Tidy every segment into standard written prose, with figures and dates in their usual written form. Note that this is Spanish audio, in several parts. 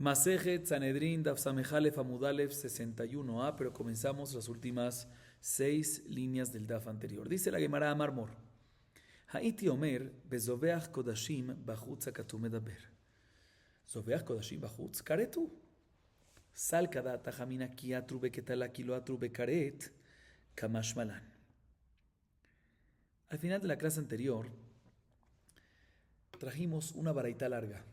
Masejet Sanedrín Daf Samejalef Amudalef 61a, pero comenzamos las últimas 6 líneas del Daf anterior. Dice la Gemara Marmor: Haiti Omer bezoveach kodashim bachutz hakatu medaber. Zoveach kodashim bachutz karetu. Sal kada tajamina kiatru beketala kiloatru bekaret kamash malan. Al final de la clase anterior trajimos una baraita larga.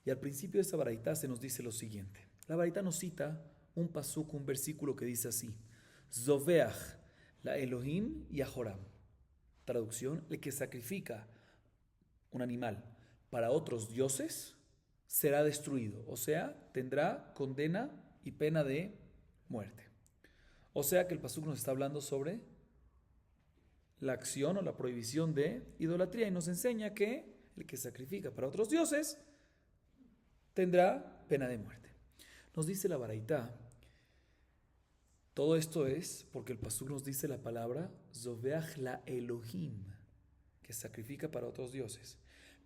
Y al principio de esta baraita se nos dice lo siguiente. La baraita nos cita un pasuk, un versículo que dice así: Zoveach la Elohim y Ajoram. Traducción: el que sacrifica un animal para otros dioses será destruido, o sea, tendrá condena y pena de muerte. O sea que el pasuk nos está hablando sobre la acción o la prohibición de idolatría y nos enseña que el que sacrifica para otros dioses tendrá pena de muerte. Nos dice la baraita, todo esto es porque el pasuk nos dice la palabra Zoveach la Elohim, que sacrifica para otros dioses.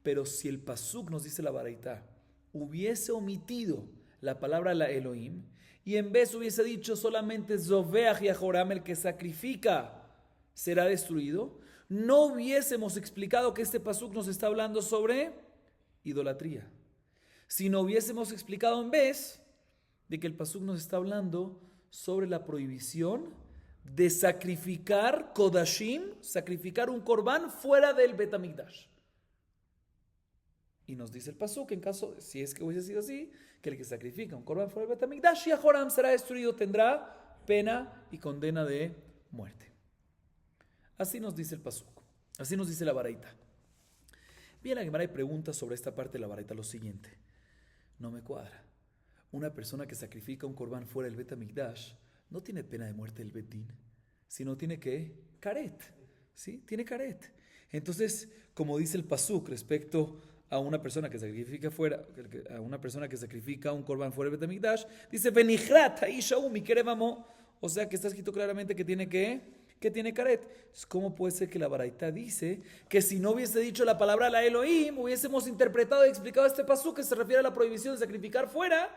Pero si el pasuk nos dice la baraita hubiese omitido la palabra la Elohim y en vez hubiese dicho solamente Zoveach y Ajoram, el que sacrifica será destruido, no hubiésemos explicado que este pasuk nos está hablando sobre idolatría. Si no hubiésemos explicado en vez de que el pasuk nos está hablando sobre la prohibición de sacrificar kodashim, sacrificar un corbán fuera del Bet HaMikdash. Y nos dice el pasuk, en caso, si es que hubiese sido así, que el que sacrifica un corbán fuera del Bet HaMikdash y Ajoram será destruido, tendrá pena y condena de muerte. Así nos dice el pasuk, así nos dice la baraita. Bien, la Gemara pregunta sobre esta parte de la baraita lo siguiente: no me cuadra. Una persona que sacrifica un corbán fuera del Bet HaMikdash no tiene pena de muerte del Bet Din, sino tiene que karet, ¿sí? Tiene karet. Entonces, como dice el pasuk respecto a una persona que sacrifica un corbán fuera del Bet HaMikdash, dice Benichrat haishahu mikerevamo, o sea que está escrito claramente que tiene karet. ¿Cómo puede ser que la baraita dice que si no hubiese dicho la palabra la Elohim, hubiésemos interpretado y explicado este pasuk que se refiere a la prohibición de sacrificar fuera,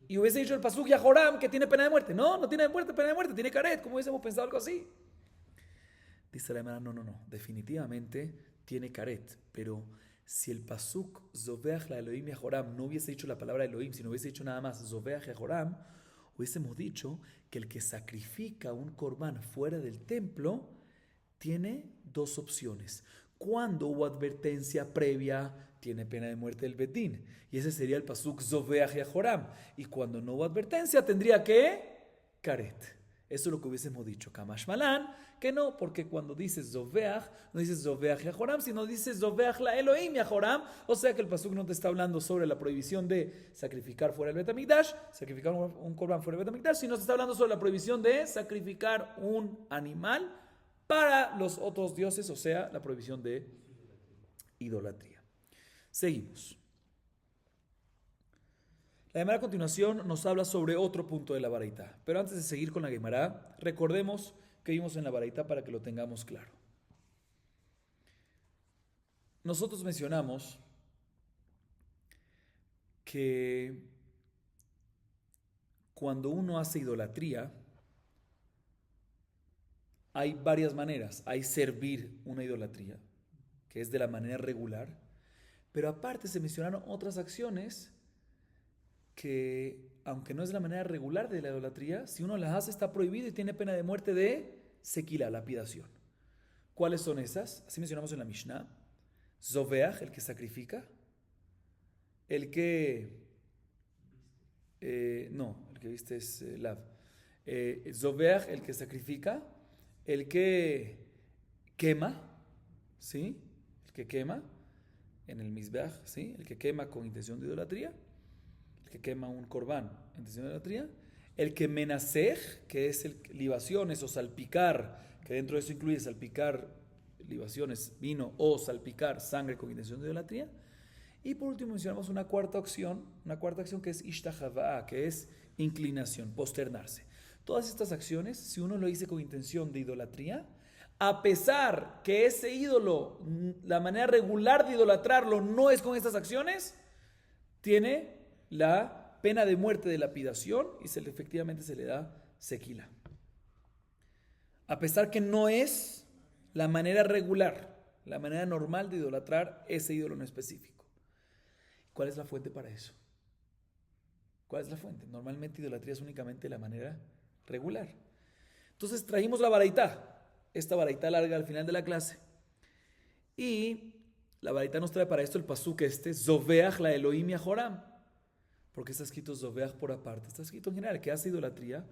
y hubiese dicho el pasuk Yahoram que tiene pena de muerte? No tiene pena de muerte, tiene karet. ¿Cómo hubiésemos pensado algo así? Dice la hermana, no, definitivamente tiene karet, pero si el pasuk Zoveach la Elohim Yahoram no hubiese dicho la palabra Elohim, sino hubiese dicho nada más Zoveach Yahoram, hubiésemos dicho que el que sacrifica un corbán fuera del templo tiene dos opciones. Cuando hubo advertencia previa, tiene pena de muerte del Bet Din, y ese sería el pasuk Zoveach Yahoram. Y cuando no hubo advertencia, tendría que karet. Eso es lo que hubiésemos dicho. Kamash malan, que no, porque cuando dices Zoveach, no dices Zoveach Yahoram, sino dices Zoveach la Elohim Yahoram. O sea que el pasuk no te está hablando sobre la prohibición de sacrificar fuera del Bet HaMikdash, sacrificar un corbán fuera del Bet HaMikdash, sino te está hablando sobre la prohibición de sacrificar un animal para los otros dioses, o sea, la prohibición de idolatría. Seguimos. La Gemara a continuación nos habla sobre otro punto de la baraita. Pero antes de seguir con la Gemara, recordemos que vimos en la baraita para que lo tengamos claro. Nosotros mencionamos que cuando uno hace idolatría, hay varias maneras. Hay servir una idolatría, que es de la manera regular, pero aparte se mencionaron otras acciones que, aunque no es de la manera regular de la idolatría, si uno las hace está prohibido y tiene pena de muerte de sequila, lapidación. ¿Cuáles son esas? Así mencionamos en la Mishnah. Zoveach, el que sacrifica. El que viste es Lav. Zoveach, el que sacrifica. El que quema, ¿sí? El que quema en el Mizbeach, ¿sí? El que quema con intención de idolatría. El que quema un corbán en intención de idolatría. El que menasej, que es libaciones o salpicar, que dentro de eso incluye salpicar libaciones, vino o salpicar sangre con intención de idolatría. Y por último mencionamos una cuarta acción que es ishtahava, que es inclinación, posternarse. Todas estas acciones, si uno lo dice con intención de idolatría, a pesar que ese ídolo, la manera regular de idolatrarlo no es con estas acciones, tiene la pena de muerte de lapidación y efectivamente se le da sequila. A pesar que no es la manera regular, la manera normal de idolatrar ese ídolo en específico. ¿Cuál es la fuente para eso? ¿Cuál es la fuente? Normalmente idolatría es únicamente la manera regular. Entonces trajimos la baraitá, esta baraitá larga al final de la clase. Y la baraitá nos trae para esto el pasuk Zoveach la Elohim Yahoram. Porque está escrito Zoveach por aparte. Está escrito en general que hace idolatría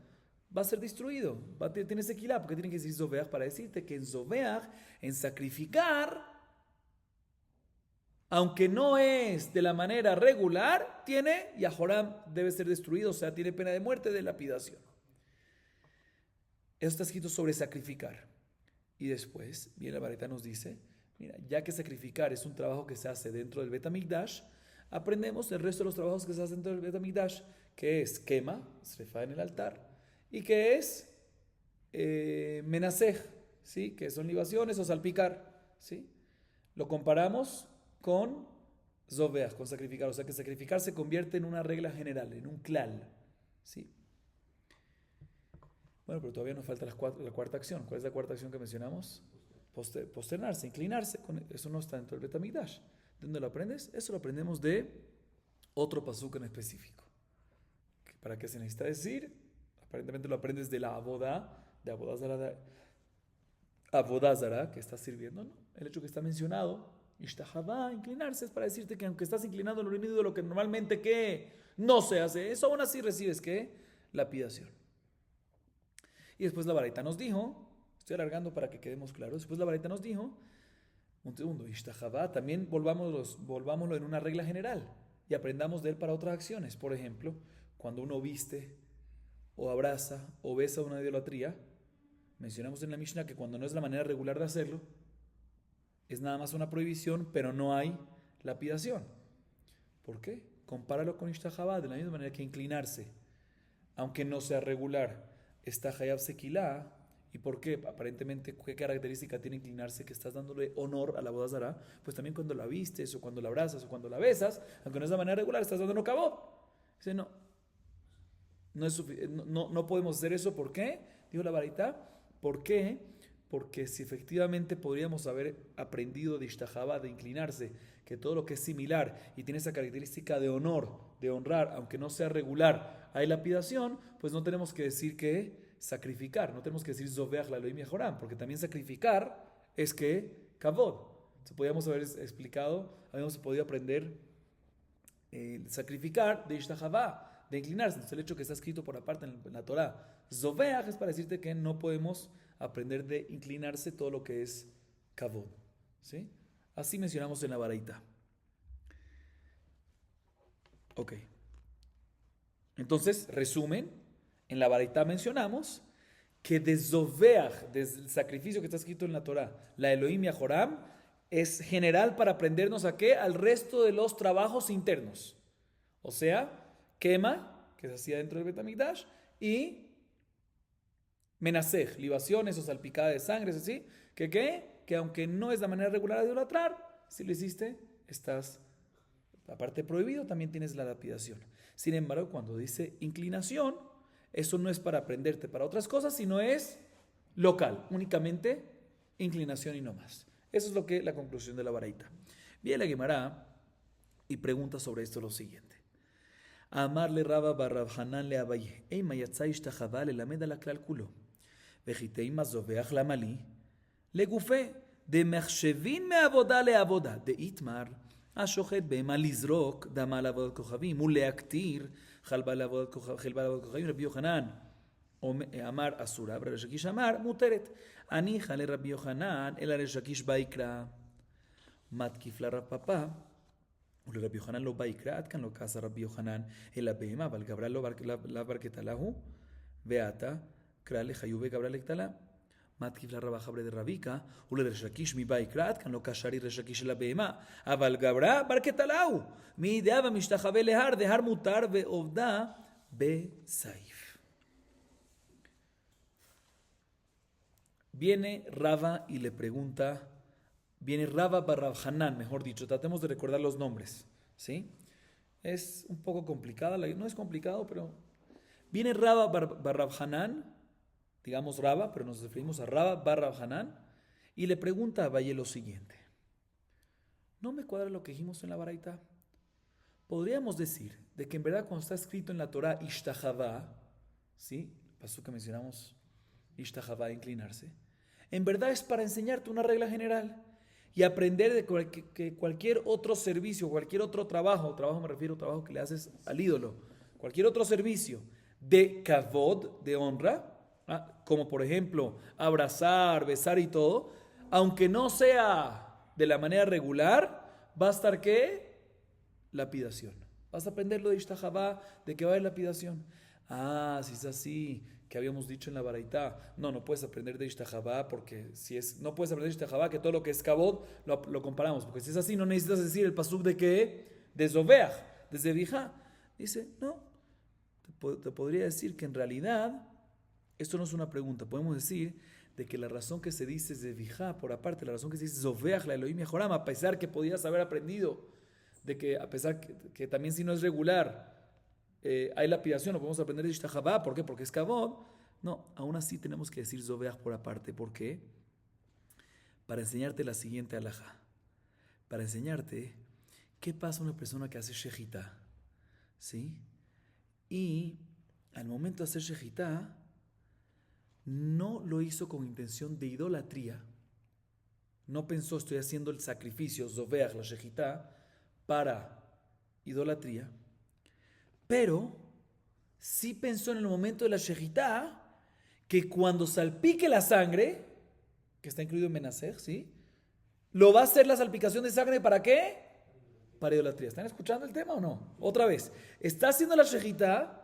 va a ser destruido. Tiene sequilá. ¿Por qué tienen que decir Zoveach? Para decirte que en Zoveach, en sacrificar, aunque no es de la manera regular, tiene Yahoram, debe ser destruido, o sea, tiene pena de muerte, de lapidación. Eso está escrito sobre sacrificar. Y después, bien, la baraitá nos dice, mira, ya que sacrificar es un trabajo que se hace dentro del Bet HaMikdash, aprendemos el resto de los trabajos que se hacen dentro del Bet HaMikdash, que es quema, srefa en el altar, y que es menasej, ¿sí? Que son libaciones o salpicar, ¿sí? Lo comparamos con zoveach, con sacrificar, o sea que sacrificar se convierte en una regla general, en un klal, ¿sí? Bueno, pero todavía nos falta la cuarta acción. ¿Cuál es la cuarta acción que mencionamos? Posternarse, inclinarse. Eso no está dentro del Bet HaMikdash. ¿De dónde lo aprendes? Eso lo aprendemos de otro pasuk en específico. ¿Para qué se necesita decir? Aparentemente lo aprendes de la abodá, de abodázara, que estás sirviendo, ¿no? El hecho que está mencionado, ishtahavá, inclinarse, es para decirte que aunque estás inclinado en lo lo que normalmente que no se hace, eso aún así recibes ¿qué? Lapidación. Y después la baraita nos dijo, estoy alargando para que quedemos claros, después la baraita nos dijo, un segundo, ishtahavá, también volvámoslo en una regla general y aprendamos de él para otras acciones. Por ejemplo, cuando uno viste o abraza o besa una idolatría, mencionamos en la Mishnah que cuando no es la manera regular de hacerlo, es nada más una prohibición, pero no hay lapidación. ¿Por qué? Compáralo con ishtahavá, de la misma manera que inclinarse, aunque no sea regular, está hayab sekilá. ¿Y por qué? Aparentemente, ¿qué característica tiene inclinarse? Que estás dándole honor a la boda zará. Pues también cuando la vistes, o cuando la abrazas, o cuando la besas, aunque no es de manera regular, estás dando cabot. Dice, no podemos hacer eso. ¿Por qué? Dijo la baraitá. ¿Por qué? Porque si efectivamente podríamos haber aprendido de ishtahavá, de inclinarse, que todo lo que es similar y tiene esa característica de honor, de honrar, aunque no sea regular, hay lapidación, pues no tenemos que decir que sacrificar, no tenemos que decir zoveach la Elohim Yahoram, porque también sacrificar es que kavod. Entonces podríamos haber explicado, habíamos podido aprender sacrificar de ishtahavá, de inclinarse. Entonces el hecho que está escrito por aparte en la Torah, zoveach, es para decirte que no podemos aprender de inclinarse todo lo que es kavod, ¿sí? Así mencionamos en la baraita. Ok. Entonces, resumen, en la baraita mencionamos que de zoveach, desde el sacrificio que está escrito en la Torah, la Elohim Yahoram, es general para aprendernos a qué? Al resto de los trabajos internos. O sea, quema, que se hacía dentro del Bet HaMikdash, y menasej, libaciones o salpicada de sangre, ¿es así? ¿Que qué? Que aunque no es la manera regular de idolatrar, si lo hiciste, estás, aparte prohibido, también tienes la lapidación. Sin embargo, cuando dice inclinación, eso no es para aprenderte para otras cosas, sino es local, únicamente inclinación y no más. Eso es la conclusión de la baraita. Viene la Gemara y pregunta sobre esto lo siguiente. Amarle Rabba Barrab Hanan le Abaye, Eima yatzai ishtachava lelamed al klal kulo, vejitei mazoveach lamali, לגופה דמחשבין מעבודה לעבודה, דאיתמר השוחט בהמה לזרוק דמה לעבודת כוכבים ולהקטיר חלבה לעבודת כוכבים. רבי יוחנן אמר אסורה וריש לקיש אמר מותרת. הניחא לרבי יוחנן אלא ריש לקיש ביקרא. מתקיף לרב פפא ולרבי יוחנן לא ביקרא, עד כאן לא כעס רבי יוחנן אלא בהמה, אבל גברא לא ברכתה להו, ועתה קרא לחיוב וגברא לקטלה. מתקיף לרב חברי דרביקה ולריש לקיש מביקרא, עד כאן לא קשרי ריש לקיש אלא בהמה, אבל גברא ברכתה להו, מידע ומשתחווה להר, דהר מותר ועובדה בסייף. Viene Rava y le pregunta, viene Rava Barrab Hanan, mejor dicho, tratemos de recordar los nombres, ¿sí? Es un poco complicada, no es complicado, pero viene Rabba bar Rav Hanan, digamos Rabba, pero nos referimos a Rabba bar Rav Hanan, y le pregunta a Abaye lo siguiente. No me cuadra lo que dijimos en la baraita. Podríamos decir de que en verdad cuando está escrito en la Torah Ishtahavá, ¿sí? Pasó que mencionamos Ishtahavá, inclinarse. En verdad es para enseñarte una regla general y aprender de que cualquier otro servicio, cualquier otro trabajo me refiero a trabajo que le haces al ídolo, cualquier otro servicio de kavod, de honra, como por ejemplo abrazar, besar y todo, aunque no sea de la manera regular, va a estar ¿qué? Lapidación. Vas a aprender lo de Ishtahavá, de que va a haber lapidación. Si es así, que habíamos dicho en la baraita, no puedes aprender de Ishtahavá, porque no puedes aprender de Ishtahavá, que todo lo que es Kabod lo comparamos, porque si es así no necesitas decir el pasuk de qué, de Zoveach, de Zevijá. Dice, no, te podría decir que en realidad, esto no es una pregunta, podemos decir de que la razón que se dice Zevijá, por aparte, la razón que se dice Zoveach, la Elohim Yehoram, a pesar que podías haber aprendido, de que a pesar que también si no es regular, hay lapidación, lo podemos aprender de Ishtahavá. ¿Por qué? Porque es Kabod. No, aún así tenemos que decir Zoveach por aparte. ¿Por qué? Para enseñarte la siguiente alajá. Para enseñarte qué pasa a una persona que hace shejitá. ¿Sí? Y al momento de hacer shejitá, no lo hizo con intención de idolatría. No pensó, estoy haciendo el sacrificio, Zoveach, la shejitá, para idolatría. Pero sí pensó en el momento de la shejitá que cuando salpique la sangre, que está incluido en Menasej, ¿sí? Lo va a hacer la salpicación de sangre, ¿para qué? Para idolatría. ¿Están escuchando el tema o no? Otra vez, está haciendo la shejitá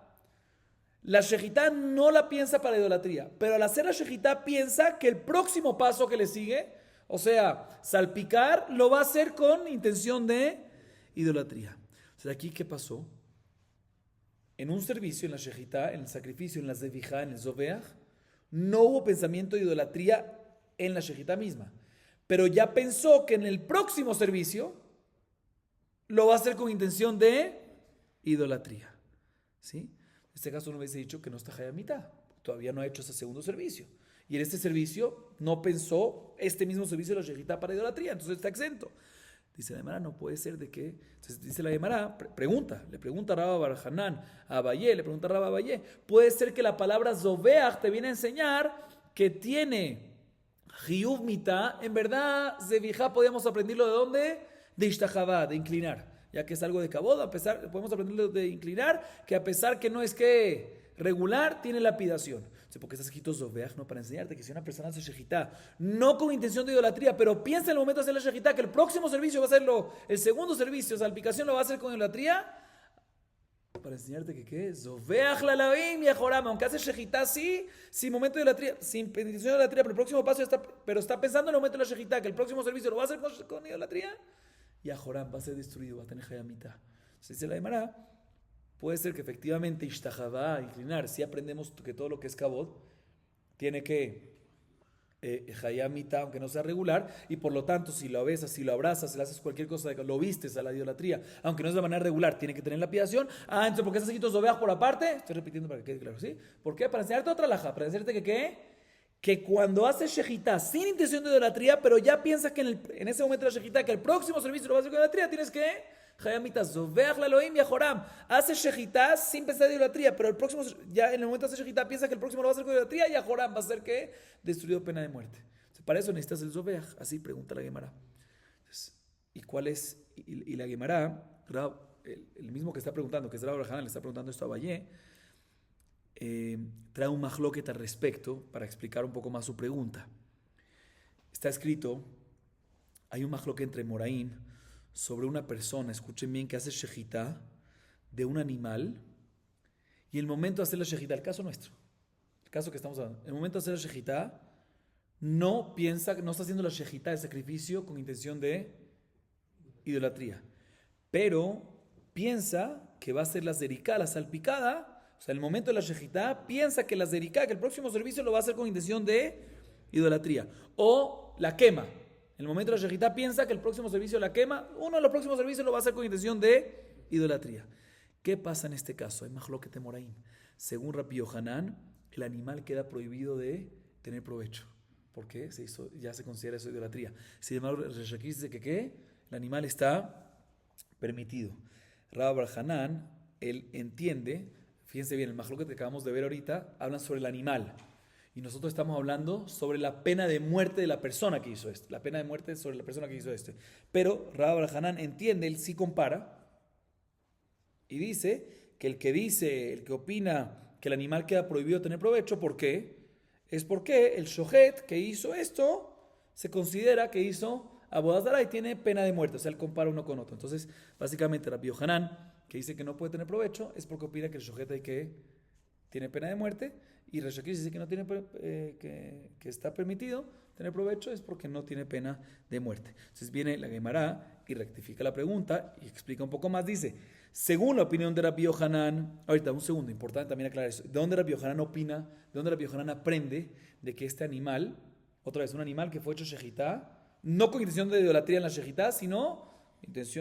no la piensa para idolatría, pero al hacer la shejitá piensa que el próximo paso que le sigue, o sea, salpicar, lo va a hacer con intención de idolatría. O sea, aquí, ¿qué pasó? En un servicio, en la shejitá, en el sacrificio, en la zevijá, en el zoveach, no hubo pensamiento de idolatría en la shejitá misma. Pero ya pensó que en el próximo servicio lo va a hacer con intención de idolatría. ¿Sí? En este caso no hubiese dicho que no está hayamita. Todavía no ha hecho ese segundo servicio. Y en este servicio no pensó este mismo servicio de la shejitá para idolatría. Entonces está exento. Dice la Gemara, no puede ser de qué. Entonces dice la Gemara, le pregunta a Rabba bar Hanan, a Abaye, le pregunta a Rabba Abaye, puede ser que la palabra Zoveach te viene a enseñar que tiene Hiyuv Mita, en verdad, Zevijá podemos aprenderlo de dónde? De Ishtahavá, de inclinar, ya que es algo de Kabod, podemos aprenderlo de inclinar, que a pesar que no es que regular, tiene lapidación. Porque está escrito Zoveach, no, para enseñarte que si una persona hace shejitá, no con intención de idolatría, pero piensa en el momento de hacer la shejitá, que el próximo servicio va a ser el segundo servicio, salpicación lo va a hacer con idolatría, para enseñarte que ¿qué? Zoveach la Elohim Yehoram, aunque hace shejitá, sí, sin momento de idolatría, sin intención de idolatría, pero el próximo paso pero está pensando en el momento de la shejitá, que el próximo servicio lo va a hacer con idolatría, Yehoram va a ser destruido, va a tener hayamita. Se dice la Gemara, puede ser que efectivamente Ishtahavá, inclinar, si aprendemos que todo lo que es Kabod tiene que hayamita, aunque no sea regular, y por lo tanto si lo besas, si lo abrazas, si le haces cualquier cosa, lo vistes a la idolatría, aunque no es de manera regular, tiene que tener lapidación. Entonces, ¿por qué estás escrito Zoveach por aparte? Estoy repitiendo para que quede claro, ¿sí? ¿Por qué? Para enseñarte otra alajá, para decirte que ¿qué? Que cuando haces shejitá sin intención de idolatría, pero ya piensas que en ese momento de la shejitá, que el próximo servicio lo vas a hacer con idolatría, tienes que hayamita, Zoveach la Elohim Yehoram, hace shejitá sin pensar en idolatría, pero el próximo, ya en el momento de hacer shejitá, piensa que el próximo lo va a hacer con idolatría, y Yehoram va a ser que destruido, pena de muerte. Entonces, para eso necesitas el Zoveach, así pregunta la Gemara. ¿Y cuál es? Y la Gemara, el mismo que está preguntando, que es Rabba Hanan, le está preguntando esto a Abaye, trae un mahloket al respecto para explicar un poco más su pregunta. Está escrito, hay un mahloket entre Moraim sobre una persona, escuchen bien, que hace shejitá de un animal, y el momento de hacer la shejitá, el caso nuestro, el caso que estamos hablando, el momento de hacer la shejitá, no está haciendo la shejitá, el sacrificio, con intención de idolatría, pero piensa que va a hacer la zericá, la salpicada, o sea, en el momento de la shejitá, piensa que la zericá, que el próximo servicio lo va a hacer con intención de idolatría, o la quema. En el momento de la shejitá piensa que el próximo servicio la quema, uno de los próximos servicios lo va a hacer con intención de Idolatría. ¿Qué pasa en este caso? Hay mahloket moraim. Según Rabbi Yohanan, el animal queda prohibido de tener provecho. ¿Por qué? Ya se considera eso idolatría. Sin embargo, Resh Lakish dice que ¿qué? El animal está permitido. Rabbi Bar Hanan, él entiende, fíjense bien, el mahloket que acabamos de ver ahorita, hablan sobre el animal. Y nosotros estamos hablando sobre la pena de muerte de la persona que hizo esto. La pena de muerte sobre la persona que hizo esto. Pero Rabbi Bar Hanan entiende, él sí compara, y dice que el que opina que el animal queda prohibido tener provecho, ¿por qué? Es porque el shohet que hizo esto se considera que hizo abodas zara y tiene pena de muerte. O sea, él compara uno con otro. Entonces, básicamente, Rabbi Yohanan, que dice que no puede tener provecho, es porque opina que el shohet tiene pena de muerte. Y Resh Lakish dice que no tiene que está permitido tener provecho, es porque no tiene pena de muerte. Entonces viene la Gemara y rectifica la pregunta y explica un poco más. Dice, según la opinión de Rabbi Yohanan, ahorita un segundo, importante también aclarar eso. ¿De dónde Rabbi Yohanan opina? ¿De dónde Rabbi Yohanan aprende de que este animal, otra vez, un animal que fue hecho shejitá, no con intención de idolatría en la shejitá, sino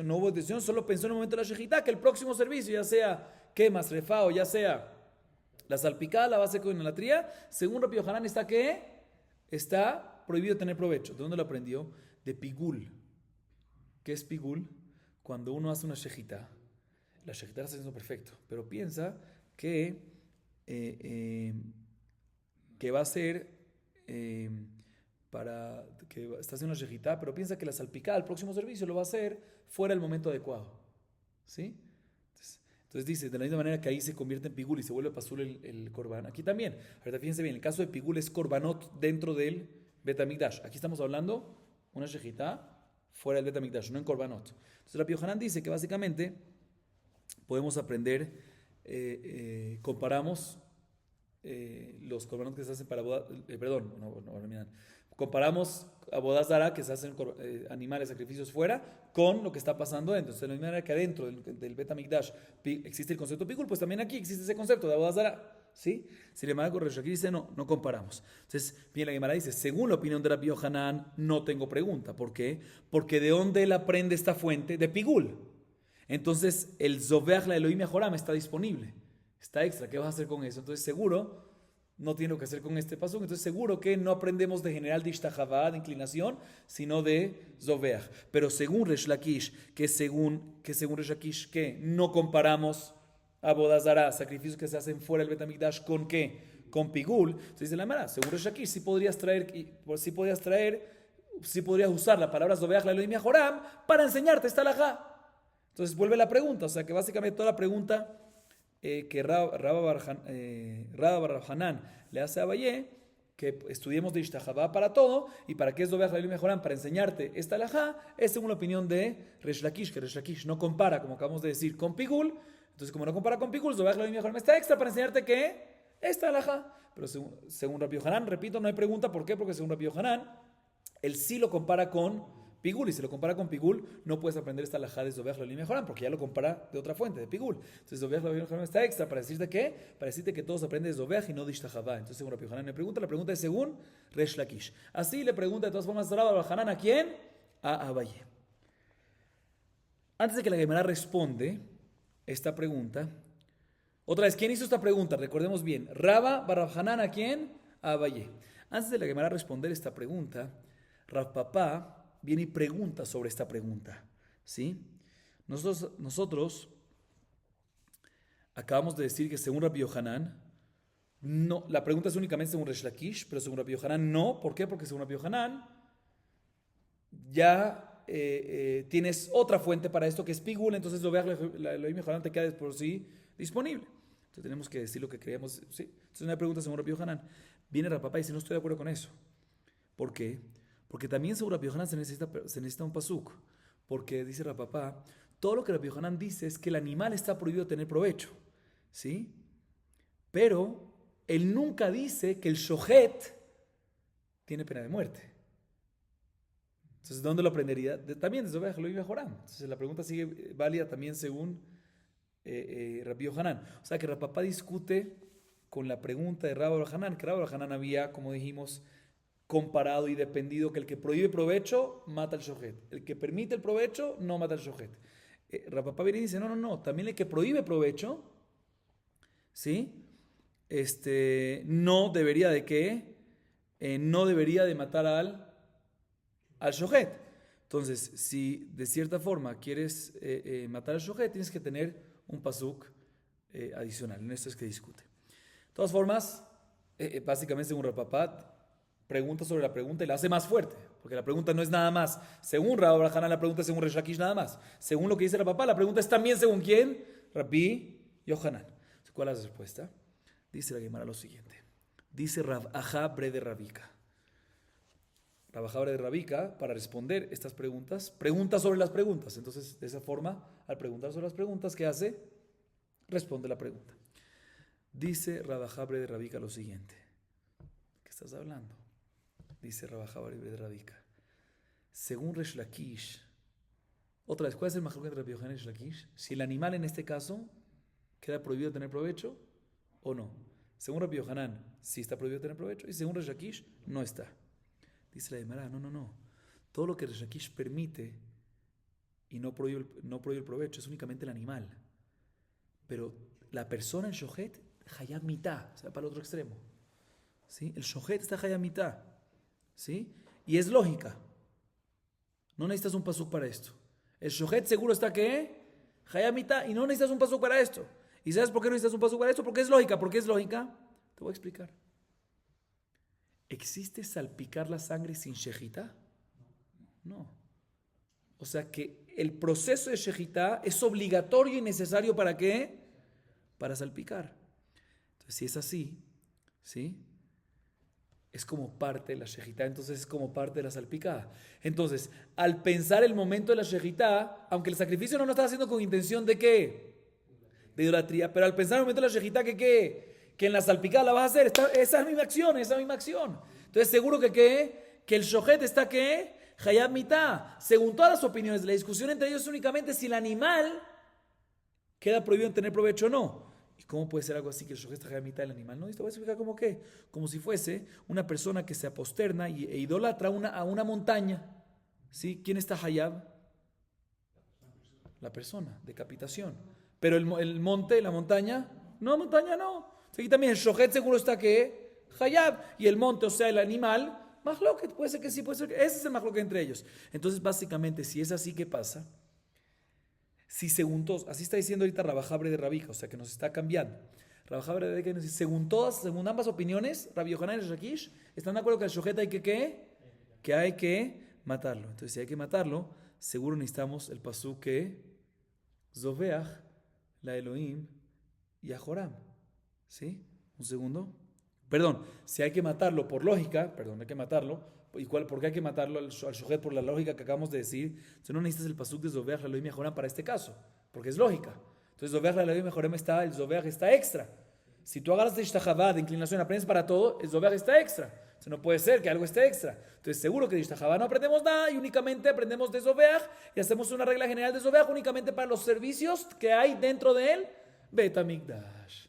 no hubo intención, solo pensó en el momento de la shejitá que el próximo servicio, ya sea quemas, refa o ya sea la salpicada, la base con idolatría, según Rabbi Yohanan está prohibido tener provecho. ¿De dónde lo aprendió? De pigul. ¿Qué es pigul? Cuando uno hace una shejitá, la shejitá está haciendo perfecto, pero piensa que va a ser está haciendo una shejitá, pero piensa que la salpicada, el próximo servicio, lo va a hacer fuera del momento adecuado. ¿Sí? Entonces dice, de la misma manera que ahí se convierte en pigul y se vuelve pasul el korban, aquí también. Ahorita fíjense bien, el caso de pigul es korbanot dentro del Bet HaMikdash. Aquí estamos hablando una shejitá fuera del Bet HaMikdash, no en korbanot. Entonces Rabbi Yohanan dice que básicamente podemos aprender, comparamos los korbanot que se hacen para bodas, comparamos a bodas zara que se hacen animales, sacrificios fuera, con lo que está pasando dentro. Entonces, de la misma manera que adentro del Bet HaMikdash existe el concepto pigul, pues también aquí existe ese concepto de bodas zara. ¿Sí? Si le manda Resh Lakish dice no comparamos. Entonces, bien, la Gemara dice, según la opinión de Rabbi Yohanan, no tengo pregunta. ¿Por qué? Porque ¿de dónde él aprende esta fuente? De pigul. Entonces, el Zoveach la Elohim Mejoram está disponible. Está extra. ¿Qué vas a hacer con eso? Entonces, seguro no tiene lo que hacer con este paso. Entonces, seguro que no aprendemos de general de Ishtahavá, de inclinación, sino de Zoveach. Pero según Resh Lakish, que según Resh Lakish, que no comparamos a bodas zara, sacrificios que se hacen fuera del Bet HaMikdash, ¿con qué? Con pigul. Entonces dice la Gemara, según Resh Lakish, sí podrías usar la palabra Zoveach la Elohim Mejoram para enseñarte esta halajá. Entonces vuelve la pregunta, o sea que básicamente toda la pregunta que Rabba Bar Hanan le hace a Abayé, que estudiemos de Ishtahavá para todo, y para qué es Zoveach la Elohim Mejoram, para enseñarte esta halajá, es según la opinión de Resh Lakish, que Resh Lakish no compara, como acabamos de decir, con pigul. Entonces, como no compara con pigul, Zoveach la Elohim Mejoram está extra para enseñarte que esta halajá. Pero según Rabbi Yohanan, repito, no hay pregunta, ¿por qué? Porque según Rabbi Yohanan, él sí lo compara con pigul, y si lo compara con pigul, no puedes aprender esta halajá de Zoveach la Elohim Mejoram, porque ya lo compara de otra fuente, de pigul. Entonces, Zoveach la Elohim Mejoram está extra para decirte ¿qué? Para decirte que todos aprenden de Zoveach y no de Ishtahavá. Entonces, según Rabbi Yohanan me pregunta, la pregunta es según Resh Lakish. Así le pregunta de todas formas Rabbi Hanan, ¿a quién? A Abayé. Antes de que la Gemara responde esta pregunta, otra vez, ¿quién hizo esta pregunta? Recordemos bien, Rabba Bar Hanan, ¿a quién? A Abayé. Antes de la Gemara responder esta pregunta, Rav Papá viene y pregunta sobre esta pregunta. ¿Sí? Nosotros acabamos de decir que según Rabbi Yohanan, no, la pregunta es únicamente según Resh Lakish, pero según Rabbi Yohanan no. ¿Por qué? Porque según Rabbi Yohanan ya tienes otra fuente para esto que es pigul, entonces lo Elohim Mejoram te queda por sí disponible. Entonces tenemos que decir lo que creemos. ¿Sí? Entonces una pregunta según Rabbi Yohanan. Viene Rav Papá y dice, no estoy de acuerdo con eso. ¿Por qué? Porque también según Rabbi Yohanan se necesita un pasuk. Porque dice Rav Papá, todo lo que Rabbi Yohanan dice es que el animal está prohibido tener provecho. ¿Sí? Pero él nunca dice que el shohet tiene pena de muerte. Entonces, ¿dónde lo aprendería? También desde Zoveach Elohim Mejoram. Entonces, la pregunta sigue válida también según Rabbi Yohanan. O sea, que Rav Papá discute con la pregunta de Rabbi Hanan, que Rabbi Hanan había, como dijimos, comparado y dependido que el que prohíbe provecho mata al shohet. El que permite el provecho no mata al shohet. Rav Papa viene y dice, no, también el que prohíbe provecho, ¿sí? No debería de qué, no debería de matar al shohet. Entonces, si de cierta forma quieres matar al shohet, tienes que tener un pasuk adicional. En esto es que discute. De todas formas, básicamente según Rav Papa, pregunta sobre la pregunta y la hace más fuerte, porque la pregunta no es nada más según Rav Hanan, la pregunta es según Resh Lakish nada más. Según lo que dice Rav Papa, la pregunta es también según quién, Rabbi Yohanan. ¿Cuál es la respuesta? Dice la Gemara lo siguiente. Dice Rav Ajá bre de Rabika. Rav Ajá bre de Rabika, para responder estas preguntas, pregunta sobre las preguntas. Entonces, de esa forma, al preguntar sobre las preguntas, ¿qué hace? Responde la pregunta. Dice Rav Ajá bre de Rabika lo siguiente. ¿Qué estás hablando? Dice Rav Ajá bre de Rabika. Según Resh Lakish, otra vez, ¿cuál es el majluk entre Rabbi Yohanan y Resh Lakish? Si el animal en este caso queda prohibido tener provecho o no. Según Rabbi Yohanan, sí está prohibido tener provecho, y según Resh Lakish, no está. Dice la Gemara, no. Todo lo que Resh Lakish permite y no prohíbe el provecho es únicamente el animal. Pero la persona, el shohet, hayab mitá, o sea, para el otro extremo. ¿Sí? El shohet está hayab mitá. ¿Sí? Y es lógica. No necesitas un pasuk para esto. El shohet seguro está que hayab mitá, y no necesitas un pasuk para esto. ¿Y sabes por qué no necesitas un pasuk para esto? Porque es lógica. ¿Por qué es lógica? Te voy a explicar. ¿Existe salpicar la sangre sin shejitá? No. O sea que el proceso de shejitá es obligatorio y necesario ¿para qué? Para salpicar. Entonces, si es así, ¿sí? Es como parte de la shejitá, entonces es como parte de la salpicada. Entonces, al pensar el momento de la shejitá, aunque el sacrificio no lo estás haciendo con intención de ¿qué? De idolatría, pero al pensar el momento de la shejitá, que en la salpicada la vas a hacer, esa misma acción. Entonces, seguro que el shohet está ¿qué? Hayab mitá. Según todas las opiniones, la discusión entre ellos es únicamente si el animal queda prohibido en tener provecho o no. ¿Y cómo puede ser algo así que el shohet está hayab mitá del animal? No, y te voy a explicar cómo qué. Como si fuese una persona que se aposterna e idolatra a una montaña. ¿Sí? ¿Quién está hayab? La persona, decapitación. Pero el monte, la montaña, no. Aquí también el shohet seguro está que hayab, y el monte, o sea, el animal, mahloket, puede ser que sí, puede ser que ese es el mahloket entre ellos. Entonces, básicamente, si es así, ¿qué pasa? Si según todos, así está diciendo ahorita Rav Ajá bre de Rabika, o sea que nos está cambiando. Rav Ajá bre de Rabika nos dice, según ambas opiniones, Rabbi Yohanan y Resh Lakish están de acuerdo que el shohet hay que hay que matarlo. Entonces, si hay que matarlo, seguro necesitamos el pasuk que Zoveach, la Elohim y a Joram. ¿Sí? Un segundo. Perdón, si hay que matarlo por lógica, hay que matarlo. ¿Por qué hay que matarlo al shohet? Por la lógica que acabamos de decir. Entonces no necesitas el pasuk de Zoveach, la Elohim y a Joram para este caso, porque es lógica. Entonces Zoveach, la Elohim y a Joram el Zoveach está extra. Si tú agarras de Ishtahava, de inclinación, aprendes para todo, el Zoveach está extra. Entonces no puede ser que algo esté extra. Entonces seguro que de Ishtahava no aprendemos nada y únicamente aprendemos de Zoveach y hacemos una regla general de Zoveach únicamente para los servicios que hay dentro de él. Bet Hamikdash.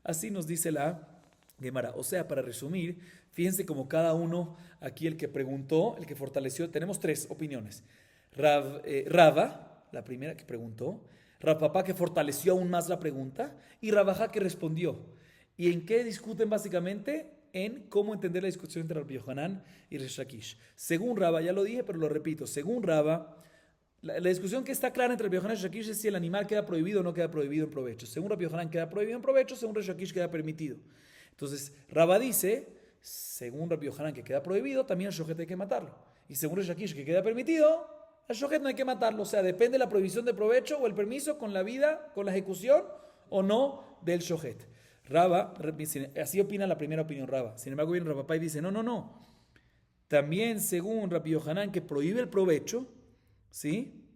Así nos dice la Gemara. O sea, para resumir, fíjense como cada uno, aquí el que preguntó, el que fortaleció, tenemos tres opiniones. Rava, la primera que preguntó, Rav Papa que fortaleció aún más la pregunta, y Rav Ajá que respondió. ¿Y en qué discuten básicamente? En cómo entender la discusión entre Rabbi Yohanan y Resh Lakish. Según Rava, ya lo dije, pero lo repito, según Rava, la discusión que está clara entre Rabbi Yohanan y Resh Lakish es si el animal queda prohibido o no queda prohibido en provecho. Según Rabbi Yohanan queda prohibido en provecho, según Resh Lakish queda permitido. Entonces, Rava dice, según Rabbi Yohanan que queda prohibido, también al shohet hay que matarlo. Y según Resh Lakish que queda permitido, al shohet no hay que matarlo. O sea, depende de la prohibición de provecho o el permiso con la vida, con la ejecución o no del shohet. Rava, así opina la primera opinión Rava. Sin embargo, viene Rav Papa y dice, no. También según Rabbi Yohanan que prohíbe el provecho, ¿sí?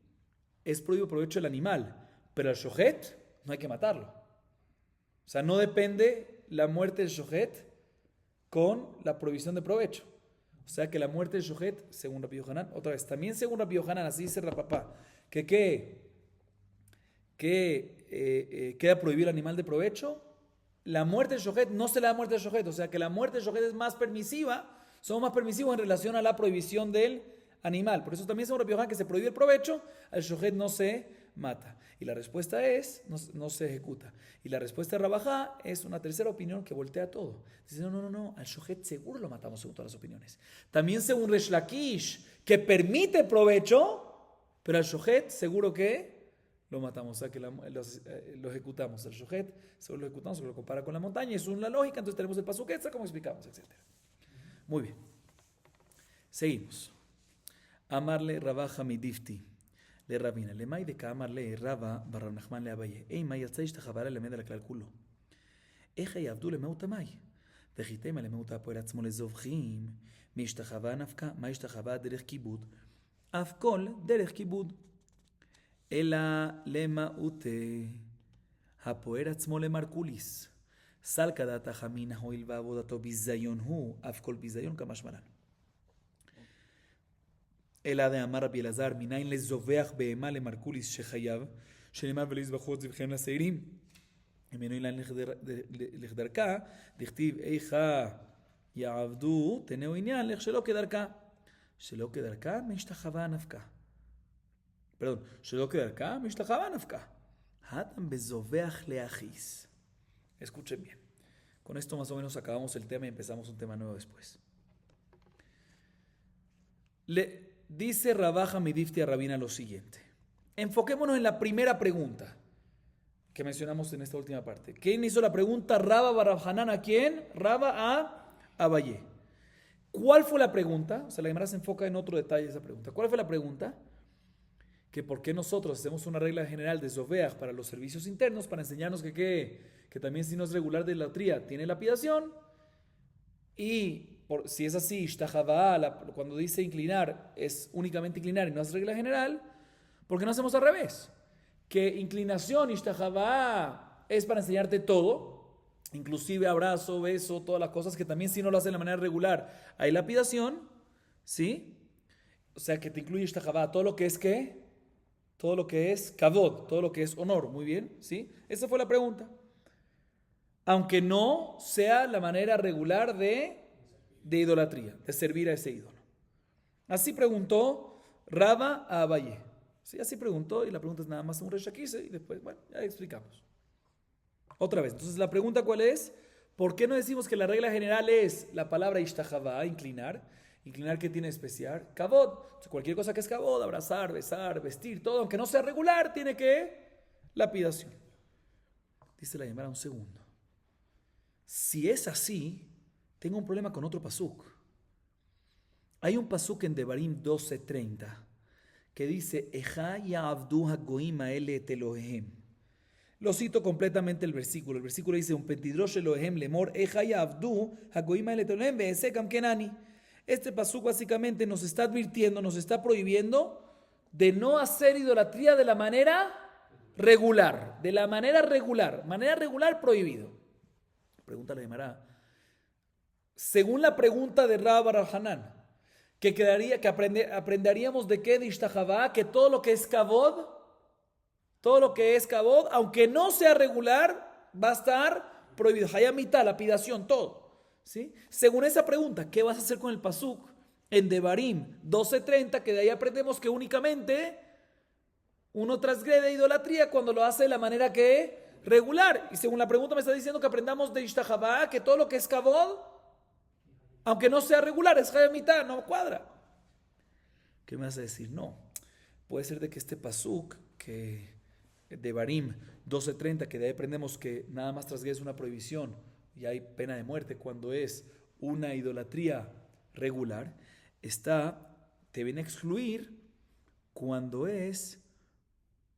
Es prohibido el provecho del animal, pero al shohet no hay que matarlo. O sea, no depende la muerte del shohet con la prohibición de provecho. O sea que la muerte del shohet, según Rabbi Yohanan, otra vez, también según Rabbi Yohanan, así dice Rav Papa, que queda prohibido el animal de provecho. La muerte del shohet no se le da muerte del shohet, o sea que la muerte del shohet es más permisiva, somos más permisivos en relación a la prohibición del animal. Por eso también según Rabbi Yohanan que se prohíbe el provecho, al shohet no se mata. Y la respuesta es, no se ejecuta. Y la respuesta de Rabajá es una tercera opinión que voltea todo. Dice, no, al shohet seguro lo matamos según todas las opiniones. También según Resh Lakish, que permite provecho, pero al shohet seguro que lo matamos, o sea que lo ejecutamos. El shohet seguro lo ejecutamos, seguro lo compara con la montaña, es una lógica, entonces tenemos el pasuk extra, como explicamos, etc. Muy bien. Seguimos. Amarle Rabaja midifti. Le Rabina, le May de Kamarle Raba Barra Nachman le Abaye. Ey May Yatzaish Tajabara le Meda Klal Kulo. Eja Yavdu le Meuta May. Dejitema le Meuta Poer Atzmo le Zovchim. Mishtachava Nafka, Maishtachava Derech Kibud. Afkol Derech Kibud. Ela Lema Ute. Hapoer Atzmo le Markulis. Salka Data Hamina Hoil Babodato Bizayon Hu. Afkol Bizayon Kamashmaran. אלא דאמר רבי אלעזר, מניין לזובח בהמה למרקוליס שחייב, שנאמר ולזבחו את זבחיהם לשעירים. ממנו אילן לכדרכה, דכתיב איכה יעבדו, תנאו עניין לך שלא כדרכה. שלא כדרכה, משתחווה נפקה. פרדון, שלא כדרכה, משתחווה נפקה. התם בזובח להכיס. Escuchen bien. Con esto más o menos acabamos el tema y empezamos un tema nuevo después. Dice Rabaja Midifti a Rabina lo siguiente. Enfoquémonos en la primera pregunta que mencionamos en esta última parte. ¿Quién hizo la pregunta? Raba Barabhanan, ¿a quién? Raba a Abayé. ¿Cuál fue la pregunta? O sea, la Gemara se enfoca en otro detalle de esa pregunta. ¿Cuál fue la pregunta? Que por qué nosotros hacemos una regla general de Zoveach para los servicios internos, para enseñarnos que también si no es regular de idolatría tiene lapidación. Y si es así, cuando dice inclinar, es únicamente inclinar y no es regla general, ¿por qué no hacemos al revés? Que inclinación, ishtahavá, es para enseñarte todo, inclusive abrazo, beso, todas las cosas que también si no lo hacen de manera regular, hay lapidación, ¿sí? O sea que te incluye ishtahavá, todo lo que es ¿qué? Todo lo que es kavod, todo lo que es honor, muy bien, ¿sí? Esa fue la pregunta. Aunque no sea la manera regular de idolatría, de servir a ese ídolo. Así preguntó Raba a Abayé. Sí, así preguntó y la pregunta es nada más un reshakise y después, bueno, ya explicamos. Otra vez, entonces la pregunta ¿cuál es? ¿Por qué no decimos que la regla general es la palabra ishtahavá, inclinar? Inclinar, ¿qué tiene especial? Kavod. Cualquier cosa que es kavod, abrazar, besar, vestir, todo, aunque no sea regular, tiene que lapidación. Dice la Gemara un segundo. Si es así, tengo un problema con otro pasuk. Hay un pasuk en Devarim 12:30 que dice Eja ya'avdu hagoim ha'ele et Elohehem. Lo cito completamente el versículo. El versículo dice un pentidrosh Elohehem lemor Eja ya'avdu hagoim ha'ele et Elohehem ve'esekam kenani. Este pasuk básicamente nos está advirtiendo, nos está prohibiendo de no hacer idolatría de la manera regular. De la manera regular. Manera regular prohibido. Pregúntale de Mará. Según la pregunta de Rabba Barhanan, que aprenderíamos de qué, de ishtahavá, que todo lo que es kavod, aunque no sea regular, va a estar prohibido. Hayamita, lapidación, todo. ¿Sí? Según esa pregunta, ¿qué vas a hacer con el pasuk? En Devarim 12:30, que de ahí aprendemos que únicamente uno transgrede idolatría cuando lo hace de la manera que regular. Y según la pregunta me está diciendo que aprendamos de ishtahavá, que todo lo que es kavod, aunque no sea regular, es hayamita, no cuadra. ¿Qué me vas a decir? No. Puede ser de que este pasuk, que de Barim 12:30, que de ahí aprendemos que nada más transgrede una prohibición y hay pena de muerte cuando es una idolatría regular, te viene a excluir cuando es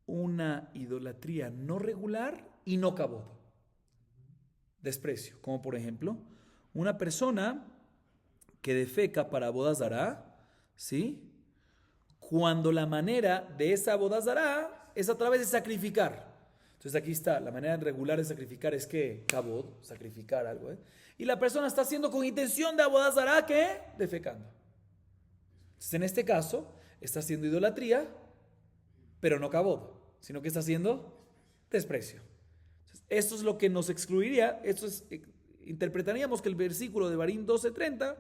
una idolatría no regular y no kavod. Desprecio. Como por ejemplo, una persona que defeca para boda zará, ¿sí? Cuando la manera de esa boda zará es a través de sacrificar. Entonces aquí está, la manera regular de sacrificar es que kavod, sacrificar algo, ¿eh? Y la persona está haciendo con intención de boda zará, ¿qué? Defecando. Entonces en este caso, está haciendo idolatría, pero no kavod, sino que está haciendo desprecio. Entonces, esto es lo que nos excluiría, interpretaríamos que el versículo de Barim 12:30,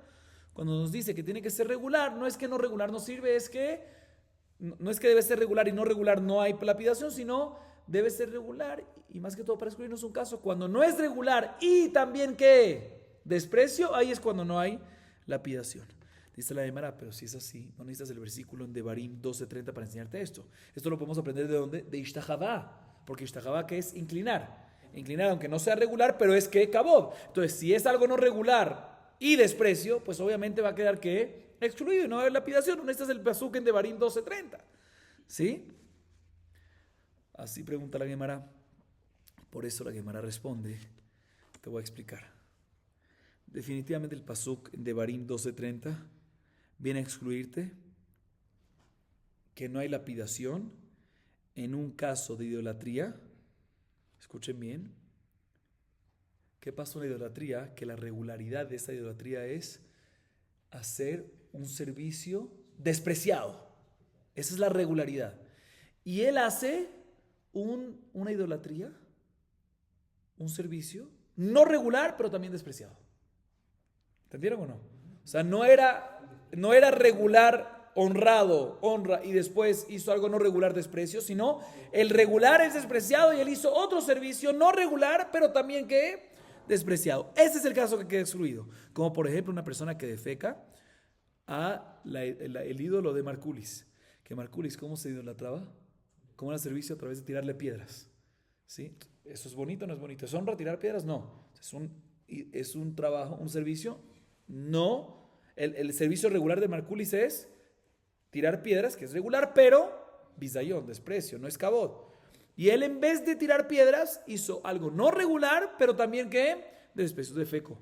cuando nos dice que tiene que ser regular, no es que no regular no sirve, es que no es que debe ser regular y no regular no hay lapidación, sino debe ser regular y más que todo para excluirnos un caso, cuando no es regular y también que desprecio, ahí es cuando no hay lapidación. Dice la Gemara, pero si es así, no necesitas el versículo en Devarim 12:30 para enseñarte esto. Esto lo podemos aprender de dónde? De Ishtahavá, porque Ishtahavá que es inclinar. Inclinar aunque no sea regular, pero es que kabod. Entonces, si es algo no regular y desprecio, pues obviamente va a quedar que excluido y no va a haber lapidación. No necesitas el pasuk en Devarim 12:30. ¿Sí? Así pregunta la Gemara. Por eso la Gemara responde. Te voy a explicar. Definitivamente el pasuk en Devarim 12:30 viene a excluirte que no hay lapidación en un caso de idolatría. Escuchen bien. ¿Qué pasa en la idolatría? Que la regularidad de esa idolatría es hacer un servicio despreciado. Esa es la regularidad. Y él hace una idolatría, un servicio no regular, pero también despreciado. ¿Entendieron o no? O sea, no era regular, honrado, honra, y después hizo algo no regular, desprecio, sino el regular es despreciado y él hizo otro servicio no regular, pero también que despreciado. Ese es el caso que queda excluido. Como por ejemplo una persona que defeca a el ídolo de Marculis. Que Marculis, ¿cómo se idolatraba? ¿Cómo era el servicio? A través de tirarle piedras. ¿Sí? ¿Eso es bonito o no es bonito? ¿Es honra tirar piedras? No. Es un trabajo, un servicio. No. El servicio regular de Marculis es tirar piedras, que es regular, pero bizayón, desprecio, no es cabot. Y él en vez de tirar piedras hizo algo no regular, pero también que desprecio, de feco.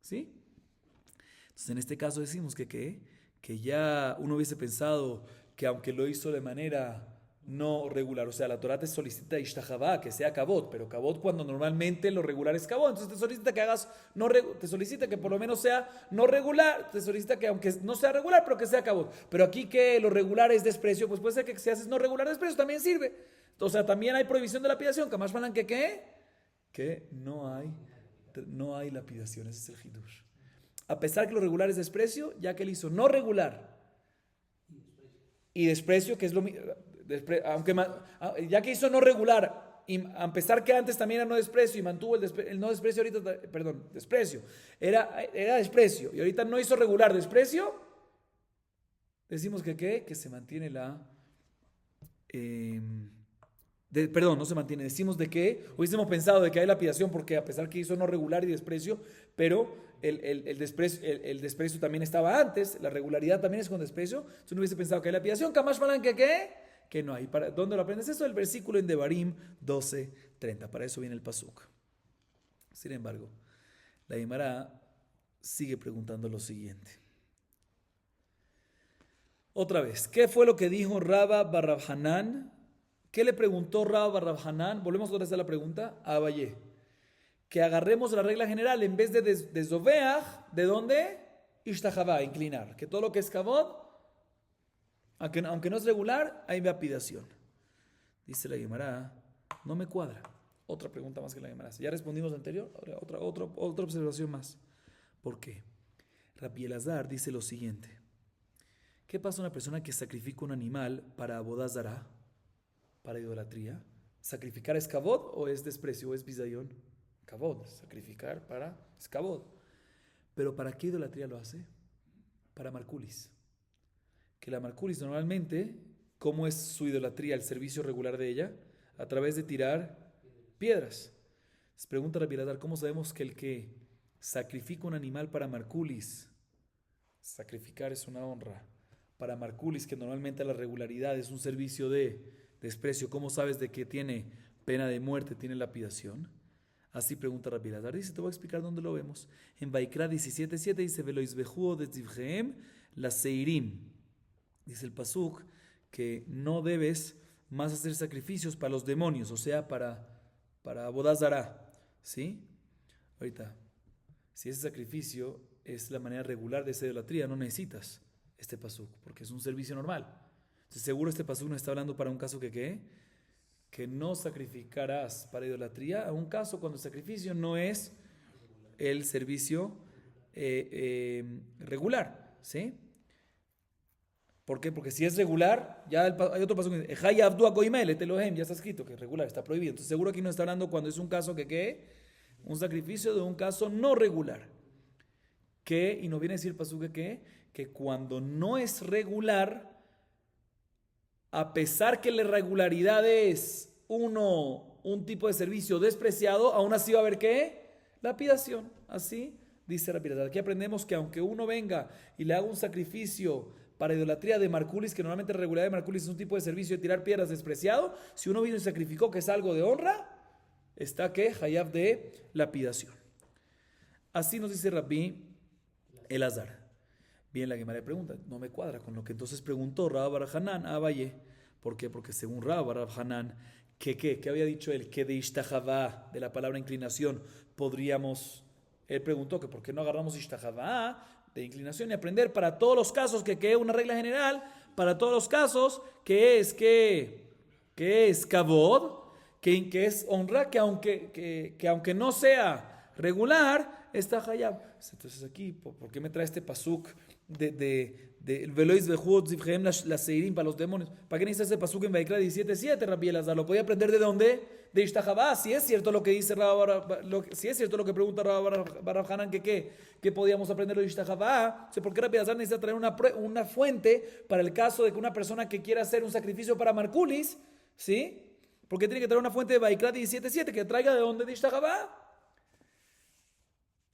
¿Sí? Entonces en este caso decimos que ya uno hubiese pensado que aunque lo hizo de manera no regular, o sea, la Torah te solicita ishtahavá, que sea kabod, pero kabod cuando normalmente lo regular es kabod, entonces te solicita que hagas, te solicita que por lo menos sea no regular, te solicita que aunque no sea regular, pero que sea kabod. Pero aquí que lo regular es desprecio, pues puede ser que si haces no regular desprecio también sirve. O sea, también hay prohibición de lapidación, que más falan que ¿qué? Que no hay lapidación, ese es el hidush. A pesar que lo regular es desprecio, ya que él hizo no regular y desprecio, que es lo mismo, ya que hizo no regular, y a pesar que antes también era no desprecio y mantuvo el no desprecio ahorita, perdón, desprecio, era desprecio y ahorita no hizo regular desprecio, decimos que se mantiene perdón, no se mantiene, decimos de que hubiésemos pensado de que hay lapidación porque a pesar que hizo no regular y desprecio, pero el desprecio también estaba antes, la regularidad también es con desprecio, entonces no hubiese pensado que hay lapidación, Kamash Malan que no hay. ¿Dónde lo aprendes eso? El versículo en Devarim 12:30, para eso viene el pasuk. Sin embargo, la Gemara sigue preguntando lo siguiente. Otra vez, ¿qué fue lo que dijo Rabba bar Rav Hanan? ¿Qué le preguntó Rabba bar Rav Hanan? Volvemos otra vez a la pregunta, a Abayé. Que agarremos la regla general, en vez de Zoveach, ¿de dónde? Ishtahavá, inclinar. Que todo lo que es kavod, aunque no es regular, hay lapidación. Dice la Gemara, no me cuadra. Otra pregunta más que la Gemara. Ya respondimos la anterior, otra observación más. ¿Por qué? Rabbi Elazar dice lo siguiente. ¿Qué pasa a una persona que sacrifica un animal para abodazara, para idolatría? ¿Sacrificar es kavod o es desprecio o es bizayón? Kavod, sacrificar es kavod. ¿Pero para qué idolatría lo hace? Para Marculis. Que la Marculis normalmente, ¿cómo es su idolatría, el servicio regular de ella? A través de tirar piedras. Se pregunta Rabbi Elazar, ¿cómo sabemos que el que sacrifica un animal para Marculis, sacrificar es una honra, para Marculis, que normalmente la regularidad es un servicio de desprecio, ¿cómo sabes de que tiene pena de muerte, tiene lapidación? Así pregunta Rabbi Elazar. Dice, te voy a explicar dónde lo vemos. En Vaikra 17:7 dice, Velo isbejuo de tzivjeem la seirim. Dice el pasuk que no debes más hacer sacrificios para los demonios, o sea, para abodazara. ¿Sí? Ahorita, si ese sacrificio es la manera regular de esa idolatría, no necesitas este pasuk, porque es un servicio normal. Entonces, seguro este pasuk no está hablando para un caso que no sacrificarás para idolatría, a un caso cuando el sacrificio no es el servicio regular. ¿Sí? ¿Por qué? Porque si es regular, ya hay otro paso que dice, Ejai Abdu Akoimel, et Elohem, ya está escrito que es regular, está prohibido. Entonces seguro aquí no está hablando cuando es un caso que ¿qué? Un sacrificio de un caso no regular. ¿Qué? Y nos viene a decir el pasuk que ¿qué? Que cuando no es regular, a pesar que la irregularidad es un tipo de servicio despreciado, aún así va a haber ¿qué? Lapidación. Así dice la pirata. Aquí aprendemos que aunque uno venga y le haga un sacrificio para idolatría de Marculis, que normalmente la regularidad de Marculis es un tipo de servicio de tirar piedras despreciado, si uno vino y sacrificó que es algo de honra, está que hayab de lapidación. Así nos dice Rabbi Elazar. Bien, la Gemara pregunta, no me cuadra con lo que entonces preguntó Rabbi Bar Hanan a Abaye. ¿Por qué? Porque según Rabbi Bar Hanan, ¿qué había dicho él? Que de Ishtahavá, de la palabra inclinación, podríamos... Él preguntó que por qué no agarramos Ishtahavá de inclinación y aprender para todos los casos, que una regla general, para todos los casos, que es Kavod, que es honra, que aunque no sea regular, está Hayab. Entonces aquí, ¿por qué me trae este pasuk de Velois Vejut Zivhem la Seirim para los demonios? ¿Para qué necesitas ese pasuk en Vaikra 17:7, Rabbi Elazar? ¿Lo podía aprender de dónde? De Ishtahavá. Si es cierto lo que dice si es cierto lo que pregunta Bar Hanan, ¿qué podíamos aprender de Ishtahavá? ¿Por qué Rabbi Elazar necesita traer una fuente para el caso de que una persona que quiera hacer un sacrificio para Marculis, ¿sí? Porque tiene que traer una fuente de Vaikra 17:7 que traiga de dónde de Ishtahavá.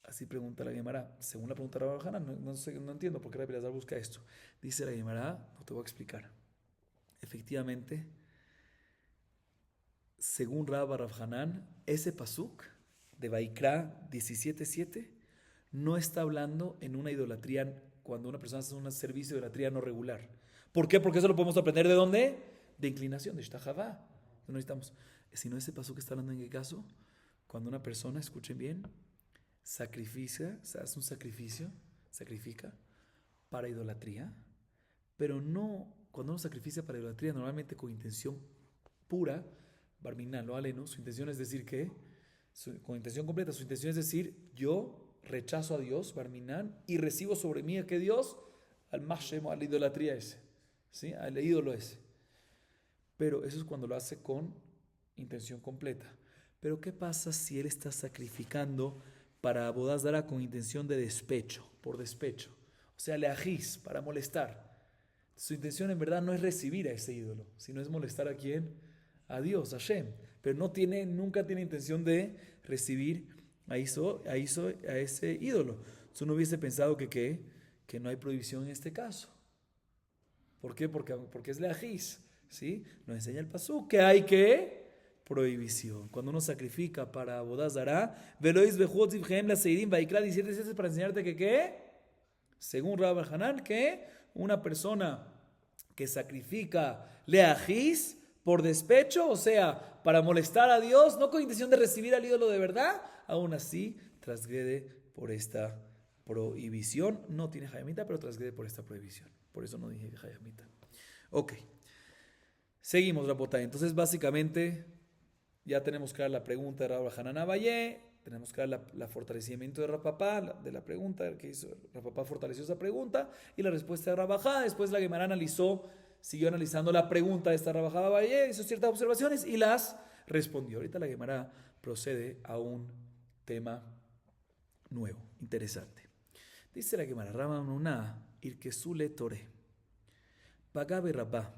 Así pregunta la Gemara. Según la pregunta de Rabbi Hanan, no entiendo por qué Rabbi Elazar busca esto. Dice la Gemara, no te voy a explicar. Efectivamente, según Rabbi Hanan, ese pasuk de Vaikra 17:7 no está hablando en una idolatría cuando una persona hace un servicio de idolatría no regular. ¿Por qué? Porque eso lo podemos aprender de dónde? De inclinación, de Ishtahavá. No necesitamos. Si no, ese pasuk está hablando en qué caso? Cuando una persona, escuchen bien, sacrifica, o sea, hace un sacrifica para idolatría, pero no, cuando uno sacrifica para idolatría, normalmente con intención pura, barminal, lo aleno, su intención es decir que, con intención completa, su intención es decir, yo rechazo a Dios, barminal, y recibo sobre mí a que Dios, al mashemo, a la idolatría ese, ¿sí? Al ídolo ese. Pero eso es cuando lo hace con intención completa. Pero ¿qué pasa si él está sacrificando para Abodá Zara con intención de despecho, por despecho? O sea, le ajís, para molestar. Su intención en verdad no es recibir a ese ídolo, sino es molestar a quién, a Dios, a Hashem. Pero nunca tiene intención de recibir a ese ídolo. Entonces uno hubiese pensado que no hay prohibición en este caso. ¿Por qué? Porque es le ajís, ¿sí? Nos enseña el pasú que hay prohibición. Cuando uno sacrifica para Abodá Zará, Velois Bejot Zivhem la Seirim Vaikra 17 para enseñarte que según Rabbi Hanan, que una persona que sacrifica leajís por despecho, o sea, para molestar a Dios, no con intención de recibir al ídolo de verdad, aún así transgrede por esta prohibición. No tiene hayamita, pero transgrede por esta prohibición. Por eso no dije hayamita. Ok. Seguimos, Rapotay. Entonces, básicamente, ya tenemos clara la pregunta de Rabbi Hanan Abayé, tenemos clara el fortalecimiento de Rapapá, de la pregunta que hizo. Rapapá fortaleció esa pregunta y la respuesta de Rabajá. Después la Gemara siguió analizando la pregunta de esta Rabajá Abayé, hizo ciertas observaciones y las respondió. Ahorita la Gemara procede a un tema nuevo, interesante. Dice la Gemara, Rabba Nuná, Irkesule Tore, Pagabe Rabba,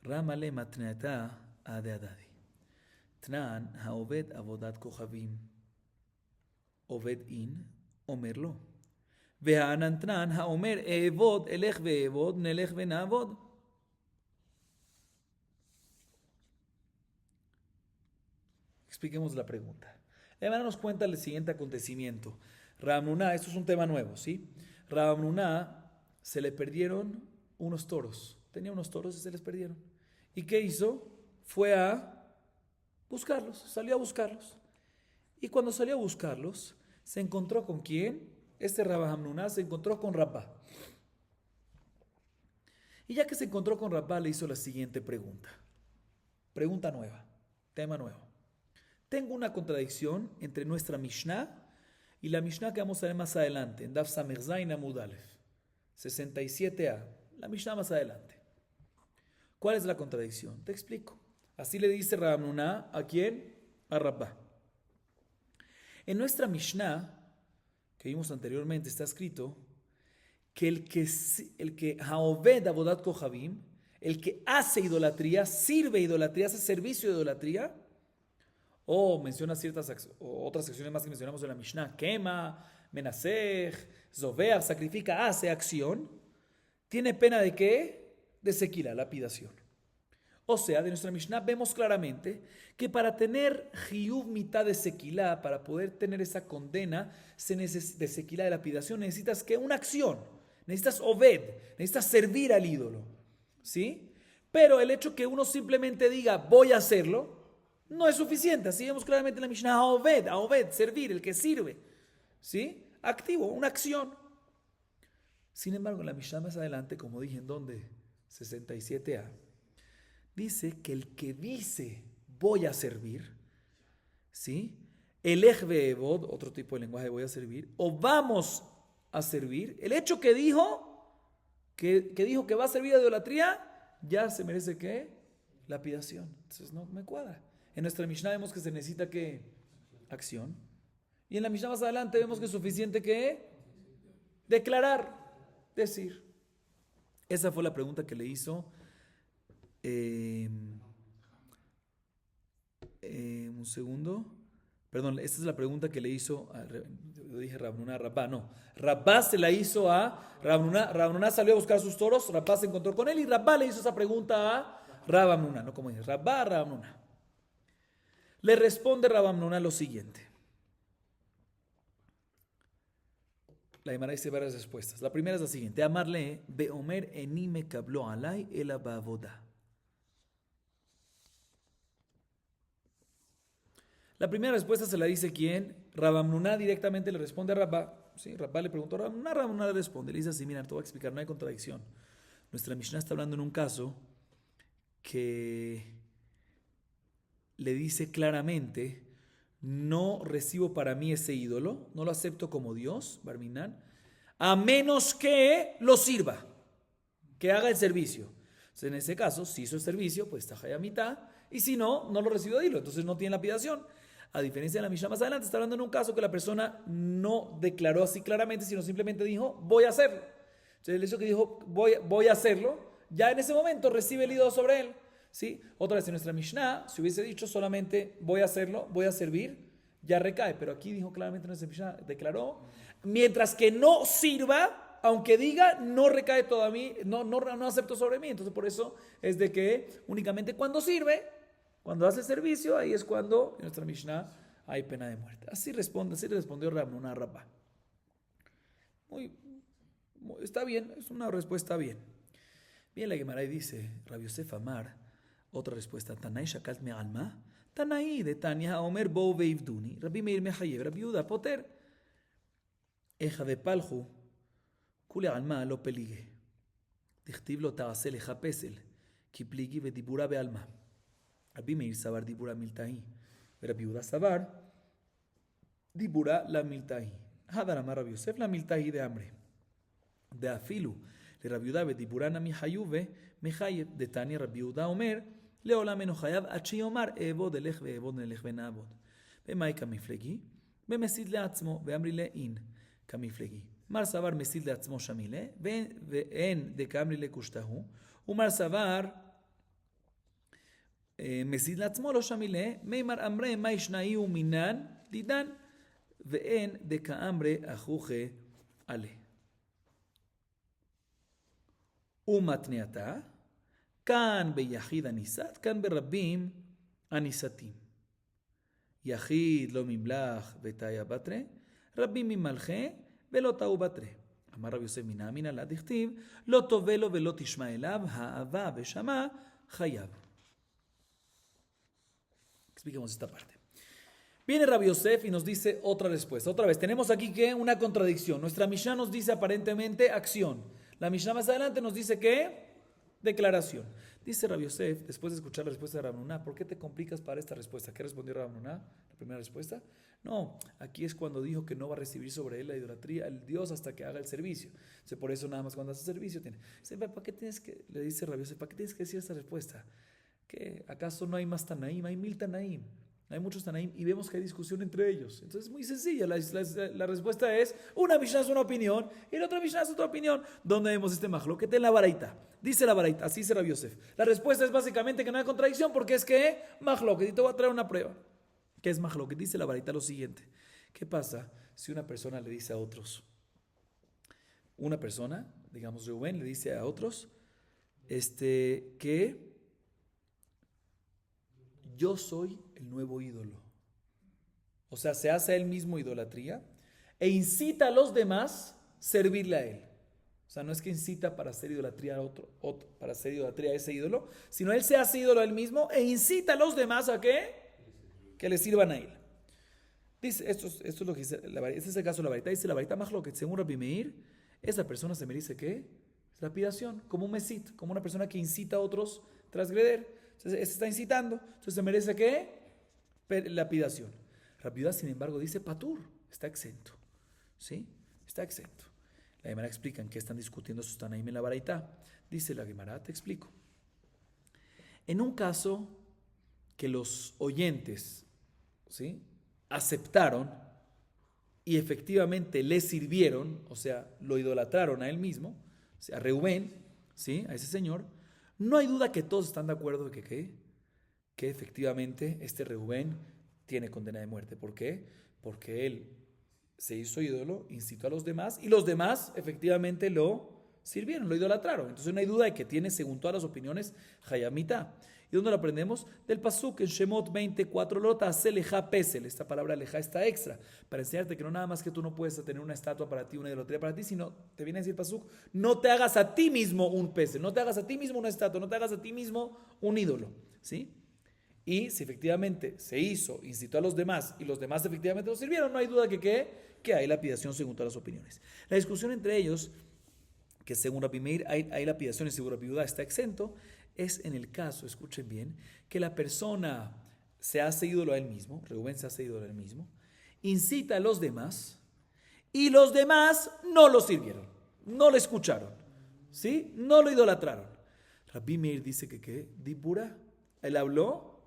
Ramale Matneata Adeadadi. תנן העובד עבודת כוכבים עובד אין אומר לו והענן תנן האומר אעבוד אלך ואעבוד נלך ונעבוד. Expliquemos la pregunta. La Gemara nos cuenta el siguiente acontecimiento. Rabba Nuná, esto es un tema nuevo, ¿sí? Rabba Nuná se le perdieron unos toros. Tenía unos toros y se les perdieron. ¿Y qué hizo? Fue a buscarlos, salió a buscarlos. Y cuando salió a buscarlos, se encontró con quién? Este Rabba Hamnuná se encontró con Rabba. Y ya que se encontró con Rabba, le hizo la siguiente pregunta. Pregunta nueva, tema nuevo. Tengo una contradicción entre nuestra Mishnah y la Mishnah que vamos a ver más adelante, en Daf Samech Zayin Amud Aleph, 67a. La Mishnah más adelante. ¿Cuál es la contradicción? Te explico. Así le dice Rav Nuna, ¿a quién? A Rabbá. En nuestra Mishnah, que vimos anteriormente, está escrito que el que Haoved Avodat Kohabim, el que hace idolatría, sirve idolatría, hace servicio de idolatría, o menciona otras acciones más que mencionamos en la Mishnah, quema, menasej, zoveach, sacrifica, hace acción, tiene pena de ¿qué? De sequila, lapidación. O sea, de nuestra Mishnah vemos claramente que para tener Jiyuv mitad de sequilá, para poder tener esa condena de sequilá de lapidación, necesitas que una acción, necesitas obed, necesitas servir al ídolo, ¿sí? Pero el hecho que uno simplemente diga voy a hacerlo, no es suficiente. Así vemos claramente en la Mishnah, a obed, servir, el que sirve, ¿sí? Activo, una acción. Sin embargo, en la Mishnah más adelante, como dije, ¿en dónde? 67a. Dice que el que dice voy a servir, ¿sí? El ejveevod, otro tipo de lenguaje de voy a servir, o vamos a servir, el hecho que dijo que va a servir a idolatría, ya se merece ¿qué? Lapidación. Entonces no me cuadra. En nuestra Mishnah vemos que se necesita ¿qué? Acción. Y en la Mishnah más adelante vemos que es suficiente ¿qué? Declarar, decir. Esa fue la pregunta que le hizo un segundo. Perdón, esta es la pregunta que le hizo yo dije Rav Nuna, Rabbá, no. Rabbá se la hizo a Rav Nuna. Rav Nuna salió a buscar sus toros, Rabbá se encontró con él y Rabbá le hizo esa pregunta a Rav Nuna, no como dice, Rabbá, Rav Nuna. Le responde Rav Nuna lo siguiente. La Gemara dice varias respuestas. La primera es la siguiente: Amarle, Beomer enime kablo alay ela bavoda. La primera respuesta se la dice ¿quién? Rav Nuna directamente le responde a Rabbá. ¿Sí? Rabbá le preguntó a Rav Nuna le responde. Le dice así: mira, te voy a explicar, no hay contradicción. Nuestra Mishnah está hablando en un caso que le dice claramente: no recibo para mí ese ídolo, no lo acepto como Dios, Barminan, a menos que lo sirva, que haga el servicio. Entonces, en ese caso, si hizo el servicio, pues está a mitad, y si no, no lo recibo de hilo, entonces no tiene lapidación. A diferencia de la Mishnah más adelante, está hablando en un caso que la persona no declaró así claramente, sino simplemente dijo, voy a hacerlo. Entonces, el hecho que dijo, voy a hacerlo, ya en ese momento recibe el ídolo sobre él. ¿Sí? Otra vez en nuestra Mishnah, si hubiese dicho solamente voy a hacerlo, voy a servir, ya recae. Pero aquí dijo claramente en nuestra Mishnah, declaró, mientras que no sirva, aunque diga, no recae todo a mí, no acepto sobre mí. Entonces por eso es de que únicamente cuando sirve, cuando hace servicio, ahí es cuando en nuestra Mishnah hay pena de muerte. Así respondió Rav Nuna a Rabbá. Está bien, es una respuesta bien. Bien, la Gemara dice, Rabbi Yosef Amar, otra respuesta, Tanai shakalt me alma, Tanai de Tania Omer bo veivduni, Rabbi Meir mechayev, Rabbi Yehuda poter, Eja de palju, kule alma lo pelige, dichtiv lo taase leja pesel, ki pligi ve dibura be alma, Rabbi Meir sabar dibura miltahi, Rabbi Yehuda sabar dibura la miltahi, Hadar amar Rabbi Yosef la miltahi de hambre, de afilu, le Rabbi Yehuda ve dibura na mihayuve, mechayev de Tania Rabbi Yehuda Omer, לעולם אינו חייב עד שיאמר אעבוד אלך ואעבוד נלך ונעבוד. במאי כמפלגי? במסיד לעצמו, ואמרי לאין כמפלגי. מר סבר מסיד לעצמו שמילה, ואין דקאמרי לקושתהו, ומר סבר מסיד לעצמו לא שמילה, מימר אמרי מי שנאי ומינן דידן, ואין דקאמרי אחוכה עלה. ומתנייתה, כאן ביחיד הניסת, כאן ברבים הניסתים. יחיד לא ממלח ותאיה בתרה, רבים ממלכה ולא תאו בתרה. אמר רבי יוסף מן אמינא לה דכתיב, לא תובע לו ולא תשמע אליו, האהבה ושמע חייב. Expliquemos esta parte. Viene Rabbi Yosef y nos dice otra respuesta. Otra vez, tenemos aquí que una contradicción. Nuestra Mishnah nos dice aparentemente acción. La Mishnah más adelante nos dice que declaración. Dice Rabbi Yosef, después de escuchar la respuesta de Rav Nuna, ¿por qué te complicas para esta respuesta? ¿Qué respondió Rav Nuna? La primera respuesta. No, aquí es cuando dijo que no va a recibir sobre él la idolatría, el Dios, hasta que haga el servicio. Entonces, por eso nada más cuando hace servicio tiene. ¿Para qué tienes que, le dice Rabbi Yosef, ¿para qué tienes que decir esta respuesta? ¿Qué? ¿Acaso no hay más Tanaim? Hay 1000 Tanaim. Hay muchos Tanaim y vemos que hay discusión entre ellos. Entonces es muy sencilla. La respuesta es: una Mishnah es una opinión y la otra Mishnah es otra opinión. ¿Dónde vemos este majloquet? En la baraita. Dice la baraita, así dice Rabbi Yosef. La respuesta es básicamente que no hay contradicción porque es que majloquet. Y te voy a traer una prueba. ¿Qué es majloquet? Dice la baraita lo siguiente: ¿qué pasa si una persona le dice a otros? Una persona, digamos Reuben, le dice a otros que yo soy el nuevo ídolo. O sea, se hace a él mismo idolatría e incita a los demás a servirle a él. O sea, no es que incita para hacer idolatría a otro, para hacer idolatría a ese ídolo, sino él se hace ídolo a él mismo e incita a los demás a ¿qué? Que le sirvan a él. Dice, esto es lo que dice la varita. Este es el caso de la varita. Dice la varita majloquet, según Rabbi Meir, esa persona se merece ¿qué? Lapidación, como un mesit, como una persona que incita a otros a transgreder. Entonces, este está incitando, entonces se merece ¿qué? Lapidación. Rabbi Yudá, sin embargo, dice patur, está exento. ¿Sí? Está exento. La Gemara explica en qué están discutiendo sus tanaim en la baraita. Dice la Gemara, te explico. En un caso que los oyentes, ¿sí?, aceptaron y efectivamente le sirvieron, o sea, lo idolatraron a él mismo, o sea, a Reubén, ¿sí?, a ese señor, no hay duda que todos están de acuerdo de que efectivamente este Reubén tiene condena de muerte. ¿Por qué? Porque él se hizo ídolo, incitó a los demás y los demás efectivamente lo sirvieron, lo idolatraron. Entonces no hay duda de que tiene, según todas las opiniones, Hayamita. ¿Y dónde lo aprendemos? Del pasuk en Shemot 24, lota hace leja pesel. Esta palabra leja está extra, para enseñarte que no nada más que tú no puedes tener una estatua para ti, una idolatría para ti, sino te viene a decir el pasuk, no te hagas a ti mismo un pesel, no te hagas a ti mismo una estatua, no te hagas a ti mismo un ídolo, ¿sí? Y si efectivamente se hizo, incitó a los demás y los demás efectivamente lo sirvieron, no hay duda que hay lapidación según todas las opiniones. La discusión entre ellos, que según Rabbi Meir hay lapidación y según Rabbi Yudá está exento, es en el caso, escuchen bien, que la persona se hace ídolo a él mismo, Reubén se hace ídolo a él mismo, incita a los demás y los demás no lo sirvieron, no lo escucharon, ¿sí? No lo idolatraron. Rabbi Meir dice que Dipura, él habló,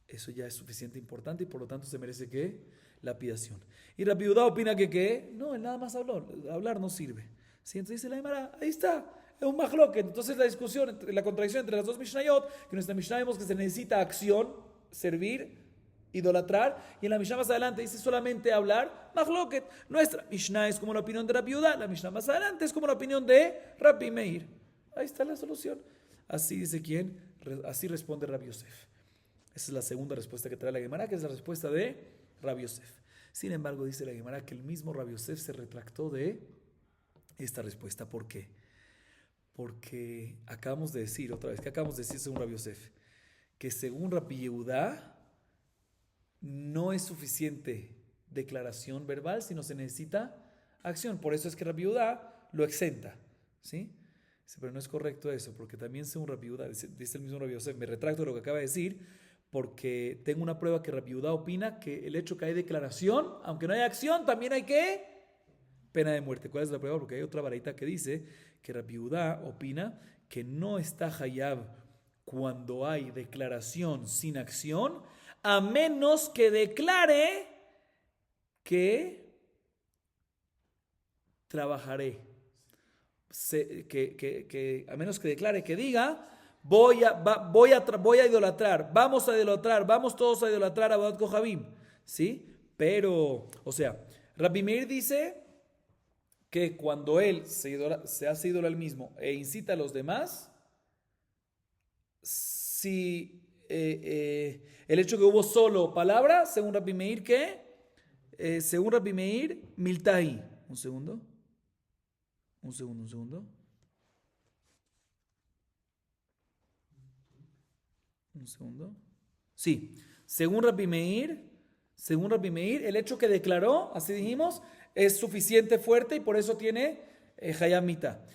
eso ya es suficiente importante y por lo tanto se merece ¿qué? Lapidación. Y Rabbi Yudá opina que no, él nada más habló, hablar no sirve. ¿Sí? Entonces dice la Gemara, ahí está, es un majloquet. Entonces la discusión, la contradicción entre las dos Mishnayot, que en nuestra Mishnah vemos que se necesita acción, servir, idolatrar, y en la Mishnah más adelante dice solamente hablar, majloquet. Nuestra Mishnah es como la opinión de Rabbi Yudá, la Mishnah más adelante es como la opinión de Rabbi Meir. Ahí está la solución. Así dice quién, así responde Rabbi Yosef. Esa es la segunda respuesta que trae la Gemara, que es la respuesta de Rabbi Yosef. Sin embargo, dice la Gemara que el mismo Rabbi Yosef se retractó de esta respuesta. ¿Por qué? Porque acabamos de decir, otra vez, ¿qué acabamos de decir según Rabbi Yosef? Que según Rabbi Yehudá no es suficiente declaración verbal, sino se necesita acción. Por eso es que Rabbi Yehudá lo exenta, ¿sí? Pero no es correcto eso, porque también según Rabbi Yehudá, dice el mismo Rabbi Yosef, me retracto de lo que acaba de decir, porque tengo una prueba que Rabbi Yehudá opina que el hecho que hay declaración, aunque no hay acción, también hay ¿qué? Pena de muerte. ¿Cuál es la prueba? Porque hay otra baraita que dice que Rabbi Yehudá opina que no está hayab cuando hay declaración sin acción, a menos que declare que trabajaré. A menos que declare, que diga, voy a idolatrar, vamos a idolatrar, vamos todos a idolatrar a Bodat Kohabim, ¿sí? Pero, o sea, Rabbi Meir dice que cuando él se hace ídolo al mismo e incita a los demás, si el hecho que hubo solo palabra, según Rabbi Meir, según Rabbi Meir, miltahi. Un segundo. Sí, según Rabbi Meir, el hecho que declaró, así dijimos, es suficiente fuerte y por eso tiene Hayamita.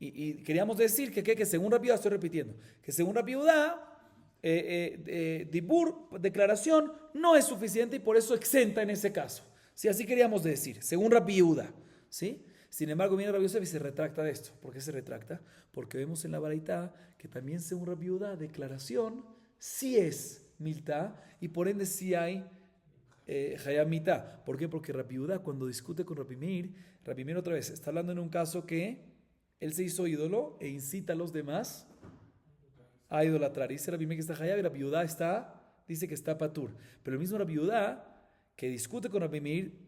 Y queríamos decir que según Rabbi Yehuda, estoy repitiendo, que según Rabbi Yehuda, Dibur, declaración, no es suficiente y por eso exenta en ese caso. ¿Sí? Así queríamos decir, según Rabbi Yehuda. ¿Sí? Sin embargo, viene Rabbi Yosef y se retracta de esto. ¿Por qué se retracta? Porque vemos en la baraita que también según Rabbi Yehuda, declaración sí es milta y por ende sí hay Hayab mitá. ¿Por qué? Porque Rabbi Yehuda cuando discute con Rabbi Meir otra vez está hablando en un caso que él se hizo ídolo e incita a los demás a idolatrar. Dice Rabbi Meir que está Hayab y Rabbi Yehuda dice que está patur. Pero el mismo Rabbi Yehuda que discute con Rabbi Meir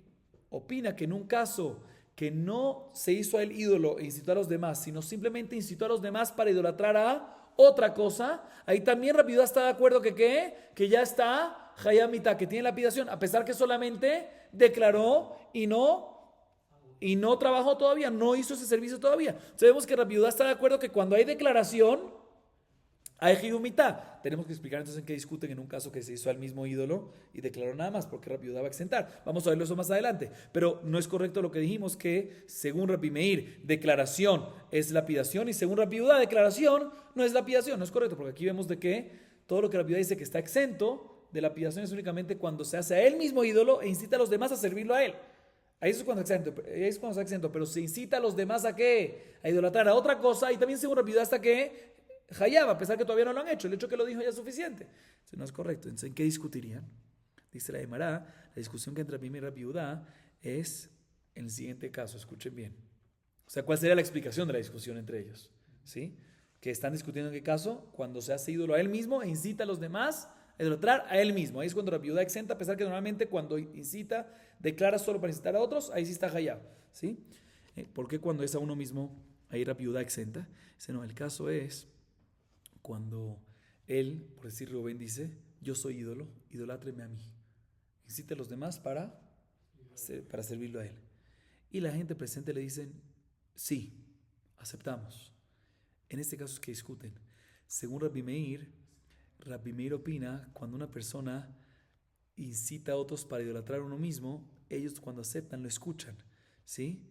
opina que en un caso que no se hizo a él ídolo e incitó a los demás, sino simplemente incitó a los demás para idolatrar a otra cosa, ahí también Rabbi Yehuda está de acuerdo que ya está Hayab mitá, que tiene lapidación, a pesar que solamente declaró y no trabajó todavía, no hizo ese servicio todavía. Sabemos que Rabbi Yehuda está de acuerdo que cuando hay declaración hay Hayab mitá. Tenemos que explicar entonces en qué discuten en un caso que se hizo al mismo ídolo y declaró nada más, porque Rabbi Yehuda va a exentar. Vamos a verlo eso más adelante. Pero no es correcto lo que dijimos, que según Rabbi Meir, declaración es lapidación, y según Rabbi Yehuda, declaración no es lapidación. No es correcto, porque aquí vemos de que todo lo que Rabbi Yehuda dice que está exento de lapidación es únicamente cuando se hace a él mismo ídolo e incita a los demás a servirlo a él. Ahí es cuando está exento, pero se incita a los demás a qué? A idolatrar a otra cosa, y también según Rabbi Yehuda hasta que Hayab, a pesar que todavía no lo han hecho, el hecho que lo dijo ya es suficiente. Eso no es correcto. Entonces, ¿en qué discutirían? Dice la Gemara, la discusión que entre Rabbi Meir y Rabbi Yehuda es en el siguiente caso, escuchen bien. O sea, ¿cuál sería la explicación de la discusión entre ellos? ¿Sí? Que están discutiendo en qué caso, cuando se hace ídolo a él mismo e incita a los demás a idolatrar a él mismo. Ahí es cuando Rabbi Yehuda exenta, a pesar que normalmente cuando incita, declara solo para incitar a otros, ahí sí está Hayab. ¿Sí? ¿Por qué cuando es a uno mismo, ahí Rabbi Yehuda exenta? Dice, no, el caso es cuando él, por decir Rubén, dice, yo soy ídolo, idolátrenme a mí. Incite a los demás para servirlo a él. Y la gente presente le dicen, sí, aceptamos. En este caso es que discuten. Según Rabbi Meir opina, cuando una persona incita a otros para idolatrar a uno mismo, ellos cuando aceptan lo escuchan, ¿sí?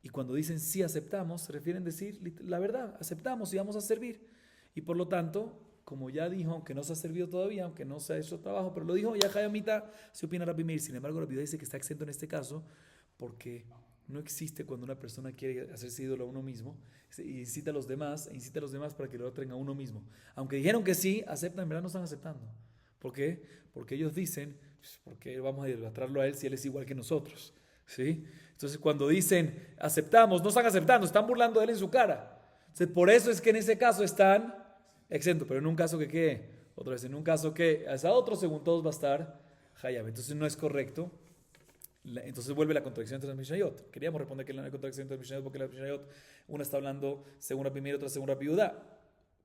Y cuando dicen sí aceptamos, se refieren a decir la verdad, aceptamos y vamos a servir. Y por lo tanto, como ya dijo, aunque no se ha servido todavía, aunque no se ha hecho trabajo, pero lo dijo, ya Hayab mitá, se opina Rabbi Meir. Sin embargo, Rabbi Yehuda dice que está exento en este caso, porque no existe cuando una persona quiere hacerse ídolo a uno mismo, y incita a los demás para que lo traen a uno mismo. Aunque dijeron que sí, aceptan, en verdad no están aceptando. ¿Por qué? Porque ellos dicen, ¿por qué vamos a idolatrarlo a él si él es igual que nosotros? ¿Sí? Entonces cuando dicen, aceptamos, no están aceptando, están burlando de él en su cara. Entonces, por eso es que en ese caso están exento, pero en un caso que ¿qué? Otra vez, en un caso que a otro, según todos va a estar Hayab. Entonces no es correcto. Entonces vuelve la contradicción entre las Mishnayot. Queríamos responder que no hay contradicción entre las Mishnayot, porque las Mishnayot, una está hablando según Rabbi Meir, otra según Rabbi Yehuda.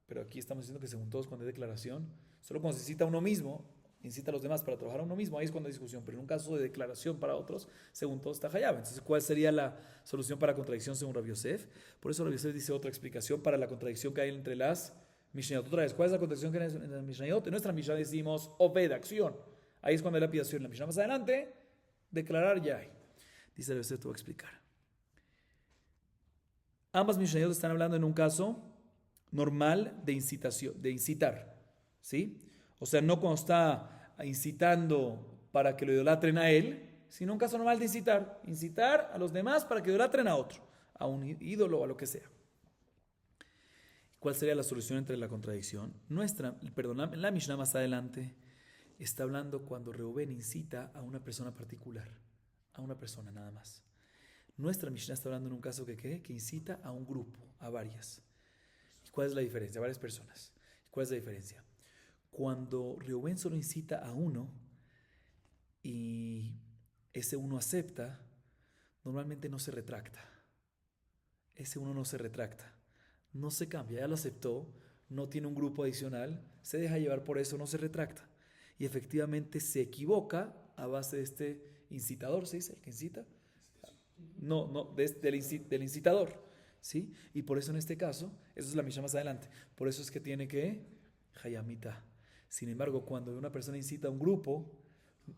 Pero aquí estamos diciendo que según todos, cuando hay declaración, solo cuando se cita a uno mismo, incita a los demás para trabajar a uno mismo, ahí es cuando hay discusión. Pero en un caso de declaración para otros, según todos está Hayab. Entonces, ¿cuál sería la solución para la contradicción según Rabbi Yosef? Por eso Rabbi Yosef dice otra explicación para la contradicción que hay entre las Mishnayot. Otra vez, ¿cuál es la contradicción que hay en las Mishnayot? En nuestra Mishnah decimos obed, acción. Ahí es cuando hay lapidación. En la Mishnah más adelante, declarar ya hay. Dice Rabbi Yosef, te voy a explicar. Ambas Mishnayot están hablando en un caso normal de incitación, de incitar, ¿sí? O sea, no cuando está incitando para que lo idolatren a él, sino un caso normal de incitar a los demás para que idolatren a otro, a un ídolo o a lo que sea. ¿Cuál sería la solución entre la contradicción? La Mishnah más adelante está hablando cuando Reubén incita a una persona particular, a una persona nada más. Nuestra Mishnah está hablando en un caso que incita a un grupo, a varias. ¿Cuál es la diferencia? A varias personas. ¿Cuál es la diferencia? Cuando Reubén solo incita a uno y ese uno acepta, normalmente no se retracta. Ese uno no se retracta. No se cambia, ya lo aceptó, no tiene un grupo adicional, se deja llevar por eso, no se retracta. Y efectivamente se equivoca a base de este incitador, ¿se dice? ¿El que incita? No, del incitador, ¿sí? Y por eso en este caso, eso es la Mishnah más adelante, por eso es que tiene que Hayab mitá. Sin embargo, cuando una persona incita a un grupo,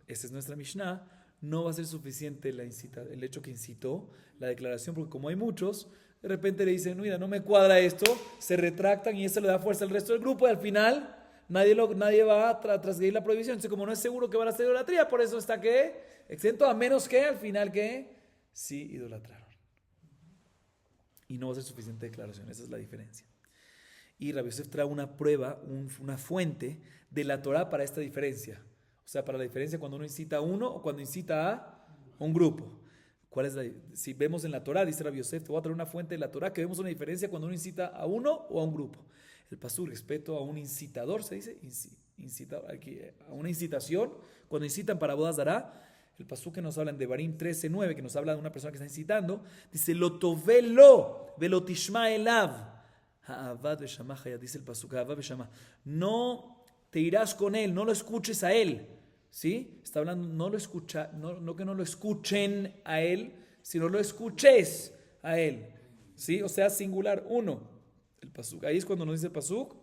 esta es nuestra Mishnah, no va a ser suficiente el hecho que incitó la declaración, porque como hay muchos, de repente le dicen, mira, no me cuadra esto, se retractan y eso le da fuerza al resto del grupo y al final nadie va a transgredir la prohibición. Entonces, como no es seguro que van a hacer idolatría, por eso está que exento, a menos que al final que sí idolatraron. Y no va a ser suficiente declaración, esa es la diferencia. Y Rabbi Yosef trae una prueba, una fuente de la Torah para esta diferencia. O sea, para la diferencia cuando uno incita a uno o cuando incita a un grupo. Si vemos en la Torah, dice Rabbi Yosef, te voy a traer una fuente de la Torah que vemos una diferencia cuando uno incita a uno o a un grupo. El pasú respecto a un incitador, se dice, a una incitación, cuando incitan para bodas dará, el pasú que nos habla en Devarim 13:9, que nos habla de una persona que está incitando, dice, lo tovelo, velotishma elav. Dice el pasú, no te irás con él, no lo escuches a él. ¿Sí? Está hablando, no que no lo escuchen a él, sino lo escuches a él. ¿Sí? O sea, singular, uno. El pasuk. Ahí es cuando nos dice el pasuk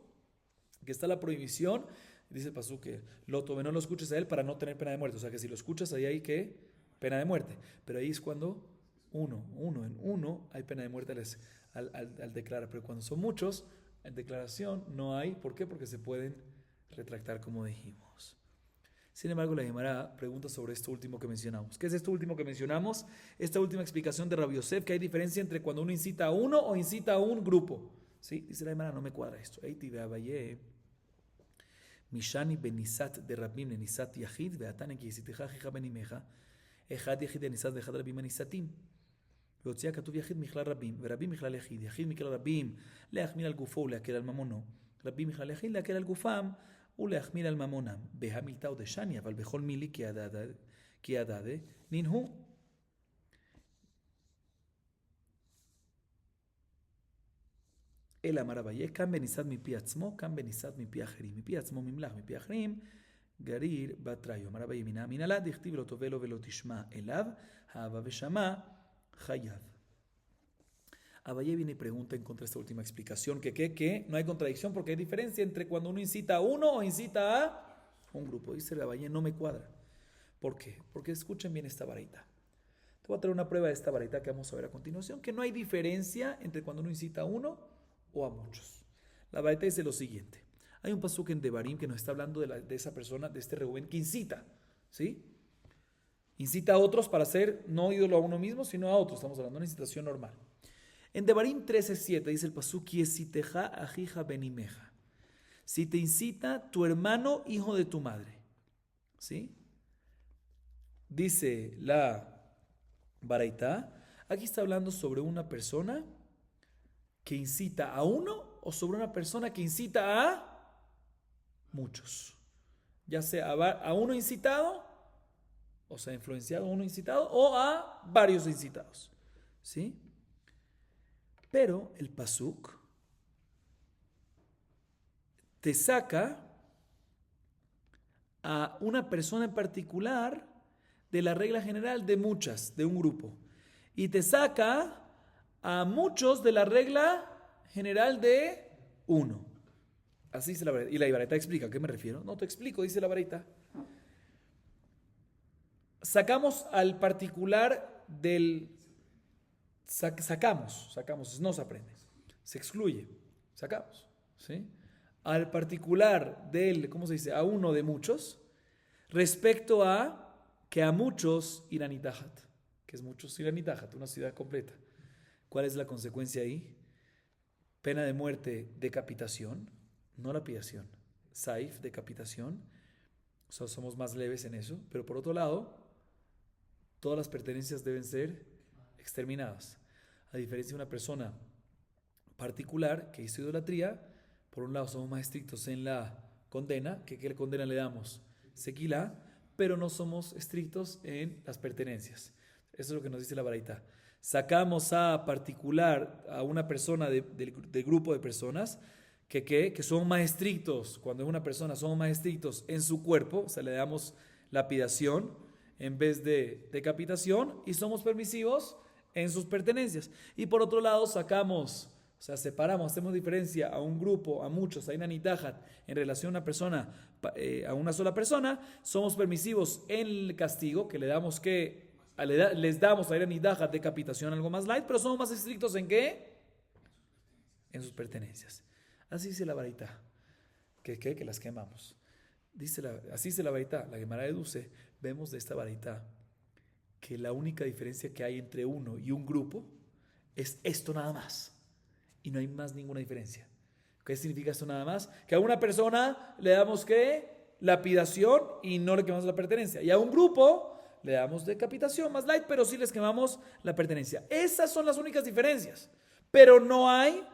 que está la prohibición. Dice el pasuk que no lo escuches a él para no tener pena de muerte. O sea, que si lo escuchas, ahí hay que pena de muerte. Pero ahí es cuando en uno hay pena de muerte al declarar. Pero cuando son muchos, en declaración no hay. ¿Por qué? Porque se pueden retractar, como dijimos. Sin embargo, la Gemara pregunta sobre esto último que mencionamos. ¿Qué es esto último que mencionamos? Esta última explicación de Rabbi Yosef, que hay diferencia entre cuando uno incita a uno o incita a un grupo. ¿Sí? Dice la Gemara, no me cuadra esto. Eiti ve'abaye, mishani benisat de Rabbim lenisat yachid, ve'atane ki yisitecha jicha benimeja, echad yachid lenisat ve'echad Rabbim enisatim. והוציאה כתוב יחיד מכלל רבים, ורבים מכלל יחיד. יחיד מכלל רבים להחמיר על גופו ולהקל על ממונו. רבים מכלל יחיד להקל על גופם ולהחמיר על ממונם. בהמילתא ודשני, אבל בכל מילי כי ידעדה ננהו. אלא אמר אביי, כאן בניסד מפי עצמו, כאן בניסד מפי אחרים. מפי עצמו ממלח, מפי אחרים גריר בתריו. אמר אביי, מן המנהלה דכתיב לא תובע לו ולא תשמע אליו, האהבה ושמע Hayav. Abaye viene y pregunta en contra de esta última explicación que no hay contradicción porque hay diferencia entre cuando uno incita a uno o incita a un grupo. Dice Abaye, no me cuadra. ¿Por qué? Porque escuchen bien esta baraita. Te voy a traer una prueba de esta baraita que vamos a ver a continuación, que no hay diferencia entre cuando uno incita a uno o a muchos. La baraita dice lo siguiente. Hay un pasuk en Devarim que nos está hablando de esa persona, de este Reubén que incita, ¿sí? Incita a otros para ser no ídolo a uno mismo, sino a otros. Estamos hablando de una incitación normal. En Devarim 13:7 dice el pasuk, Yesiteja ajija benimeja. Si te incita tu hermano, hijo de tu madre. ¿Sí? Dice la baraita, aquí está hablando sobre una persona que incita a uno o sobre una persona que incita a muchos. Ya sea a uno incitado, o sea, influenciado a uno incitado o a varios incitados. ¿Sí? Pero el pasuk te saca a una persona en particular de la regla general de muchas, de un grupo. Y te saca a muchos de la regla general de uno. Así dice la baraita. Y la baraita explica, ¿a qué me refiero? No te explico, dice la baraita. Sacamos al particular del... Sacamos, no se aprende. Se excluye, sacamos. ¿Sí? Al particular del, ¿cómo se dice? A uno de muchos, respecto a que a muchos irán Itahat, que es muchos irán Itahat, una ciudad completa. ¿Cuál es la consecuencia ahí? Pena de muerte, decapitación, no lapidación. Saif, decapitación. O sea, somos más leves en eso. Pero por otro lado, todas las pertenencias deben ser exterminadas. A diferencia de una persona particular que hizo idolatría, por un lado somos más estrictos en la condena, que ¿qué condena le damos? Sequilá, pero no somos estrictos en las pertenencias. Eso es lo que nos dice la baraita. Sacamos a particular a una persona del grupo de personas que son más estrictos, cuando es una persona somos más estrictos en su cuerpo, o sea, le damos lapidación en vez de decapitación y somos permisivos en sus pertenencias. Y por otro lado sacamos O sea, separamos, hacemos diferencia a un grupo, a muchos, a Inan y Tajat, en relación a una persona, a una sola persona, somos permisivos en el castigo, que les damos a Inan y Tajat decapitación, algo más light, pero somos más estrictos en ¿qué? En sus pertenencias. Así dice la varita, que las quemamos. Así dice la varita, la Gemara deduce, vemos de esta varita que la única diferencia que hay entre uno y un grupo es esto nada más. Y no hay más ninguna diferencia. ¿Qué significa esto nada más? Que a una persona le damos ¿qué? Lapidación y no le quemamos la pertenencia. Y a un grupo le damos decapitación más light, pero sí les quemamos la pertenencia. Esas son las únicas diferencias. Pero no hay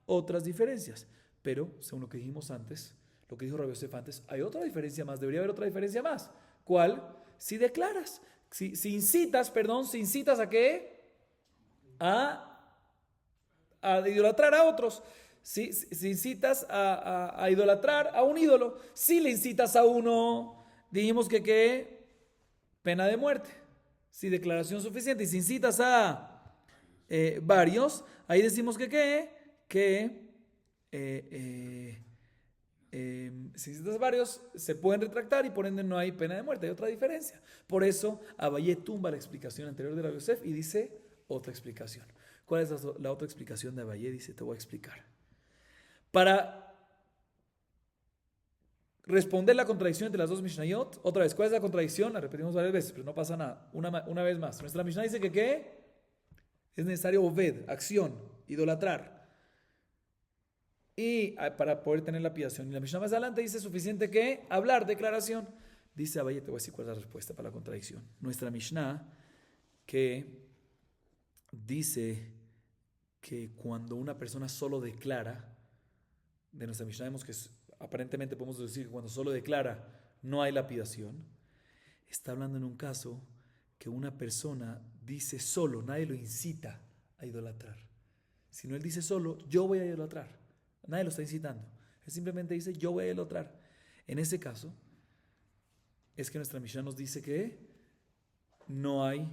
otras diferencias. Pero, según lo que dijimos antes, lo que dijo Rabbi Yosef antes, hay otra diferencia más. Debería haber otra diferencia más. ¿Cuál? Si declaras, si incitas ¿a qué? A idolatrar a otros. Si incitas a idolatrar a un ídolo, si le incitas a uno, dijimos que ¿qué? Pena de muerte. Si declaración suficiente. Y si incitas a varios, ahí decimos que ¿qué? Si incitas varios, se pueden retractar y por ende no hay pena de muerte. Hay otra diferencia. Por eso Abayé tumba la explicación anterior de Rabbi Yosef y dice otra explicación. ¿Cuál es la otra explicación de Abayé? Dice, te voy a explicar. Para responder la contradicción entre las dos Mishnayot, otra vez, ¿cuál es la contradicción? La repetimos varias veces, pero no pasa nada. Una vez más. Nuestra Mishnah dice que ¿qué? Es necesario obed, acción, idolatrar. Y para poder tener lapidación. Y la Mishnah más adelante dice suficiente que hablar, declaración. Dice Abayé, te voy a decir cuál es la respuesta para la contradicción. Nuestra Mishnah que dice que cuando una persona solo declara, de nuestra Mishnah vemos que aparentemente podemos decir que cuando solo declara no hay lapidación, está hablando en un caso que una persona dice solo, nadie lo incita a idolatrar. Si no, él dice solo, yo voy a idolatrar. Nadie lo está incitando. Él simplemente dice, yo voy a idolatrar. En ese caso, es que nuestra Mishnah nos dice que no hay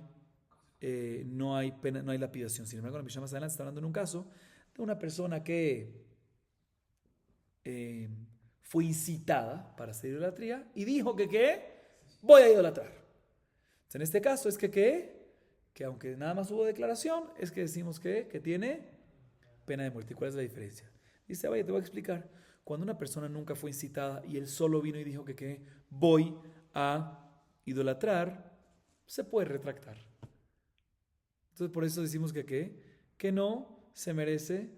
pena, no hay lapidación. Sin embargo, la Mishnah más adelante está hablando en un caso de una persona que fue incitada para hacer idolatría y dijo que ¿qué? Voy a idolatrar. Entonces, en este caso es que aunque nada más hubo declaración, es que decimos que tiene pena de muerte. ¿Y cuál es la diferencia? Dice, vaya, te voy a explicar. Cuando una persona nunca fue incitada y él solo vino y dijo que voy a idolatrar, se puede retractar. Entonces por eso decimos que no se merece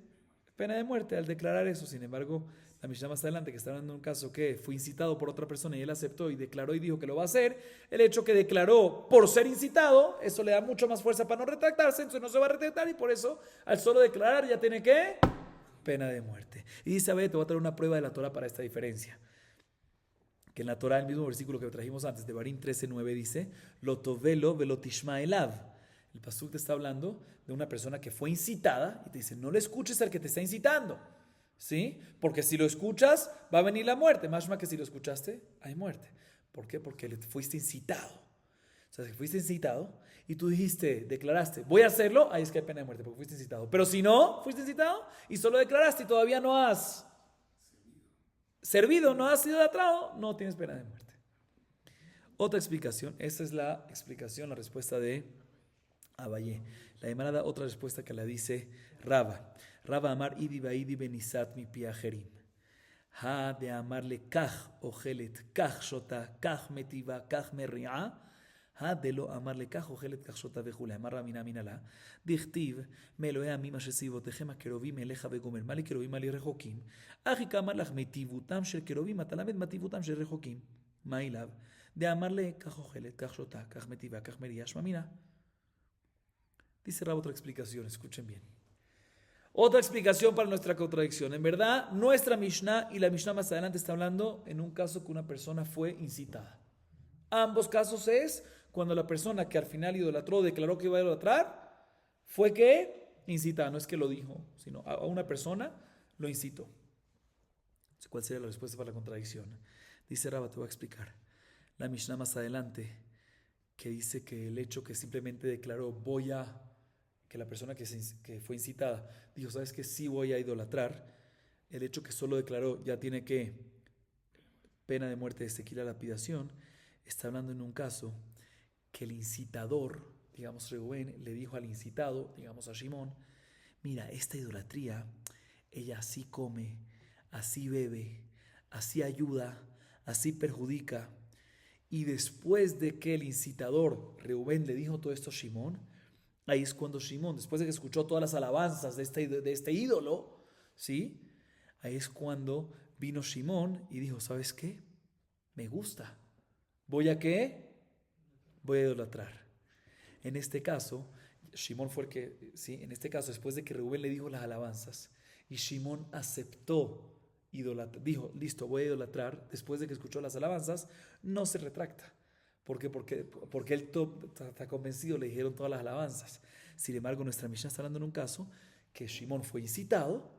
pena de muerte al declarar eso. Sin embargo, la Mishnah más adelante, que está hablando de un caso que fue incitado por otra persona y él aceptó y declaró y dijo que lo va a hacer, el hecho que declaró por ser incitado, eso le da mucho más fuerza para no retractarse, entonces no se va a retractar y por eso al solo declarar ya tiene pena de muerte. Y dice, a ver, te voy a traer una prueba de la Torah para esta diferencia. Que en la Torah, el mismo versículo que trajimos antes, de Barim 13:9, dice, Lo tovelo velo tishma elav. El pasuk te está hablando de una persona que fue incitada y te dice, no le escuches al que te está incitando, ¿sí? Porque si lo escuchas, va a venir la muerte. Más que si lo escuchaste, hay muerte. ¿Por qué? Porque fuiste incitado. O sea, si fuiste incitado y tú declaraste, voy a hacerlo, ahí es que hay pena de muerte, porque fuiste incitado. Pero si no fuiste incitado y solo declaraste y todavía no has servido, no has sido idolatrado, no tienes pena de muerte. Otra explicación, esta es la explicación, la respuesta de Abayé. La Gemara da otra respuesta que la dice Raba. Raba amar idi baidi benisat mi piajerim. Ha de amarle kaj ojelet, kaj shota, kaj metiva, kaj merri'a. Ha de lo amarle kaj ojelet, kaj shota vejule. Amarra mina minala. Dichtiv, meloe amima shesivotechem akerovim eleja vegomer. Mali kerovim mali rejokim. Ajika amarlach metivutam shel kerovim atalamed mativutam shel rejokim. Mailav. De amarle kaj ojelet, kaj shota, kaj metiva, kaj merri'a. Shmamina. Dice Rab otra explicación, escuchen bien. Otra explicación para nuestra contradicción. En verdad, nuestra Mishnah y la Mishnah más adelante está hablando en un caso que una persona fue incitada. Ambos casos es cuando la persona que al final idolatró, declaró que iba a idolatrar, fue incitada. No es que lo dijo, sino a una persona lo incitó. ¿Cuál sería la respuesta para la contradicción? Dice Rab, te voy a explicar. La Mishnah más adelante que dice que el hecho que simplemente declaró voy a que la persona que fue incitada dijo, ¿sabes qué? Sí voy a idolatrar, el hecho que solo declaró ya tiene que pena de muerte de sequía la lapidación, está hablando en un caso que el incitador, digamos Reubén, le dijo al incitado, digamos a Shimón, mira, esta idolatría, ella así come, así bebe, así ayuda, así perjudica. Y después de que el incitador, Reubén, le dijo todo esto a Shimón, ahí es cuando Shimón, después de que escuchó todas las alabanzas de este ídolo, ¿sí? Ahí es cuando vino Shimón y dijo, ¿sabes qué? Me gusta. ¿Voy a qué? Voy a idolatrar. En este caso, Shimón fue el que, ¿sí? En este caso, después de que Reubén le dijo las alabanzas y Shimón aceptó idolatrar, dijo, listo, voy a idolatrar, después de que escuchó las alabanzas, no se retracta. ¿Por qué? Porque él está convencido, le dijeron todas las alabanzas. Sin embargo, nuestra Mishnah está hablando en un caso que Shimón fue incitado,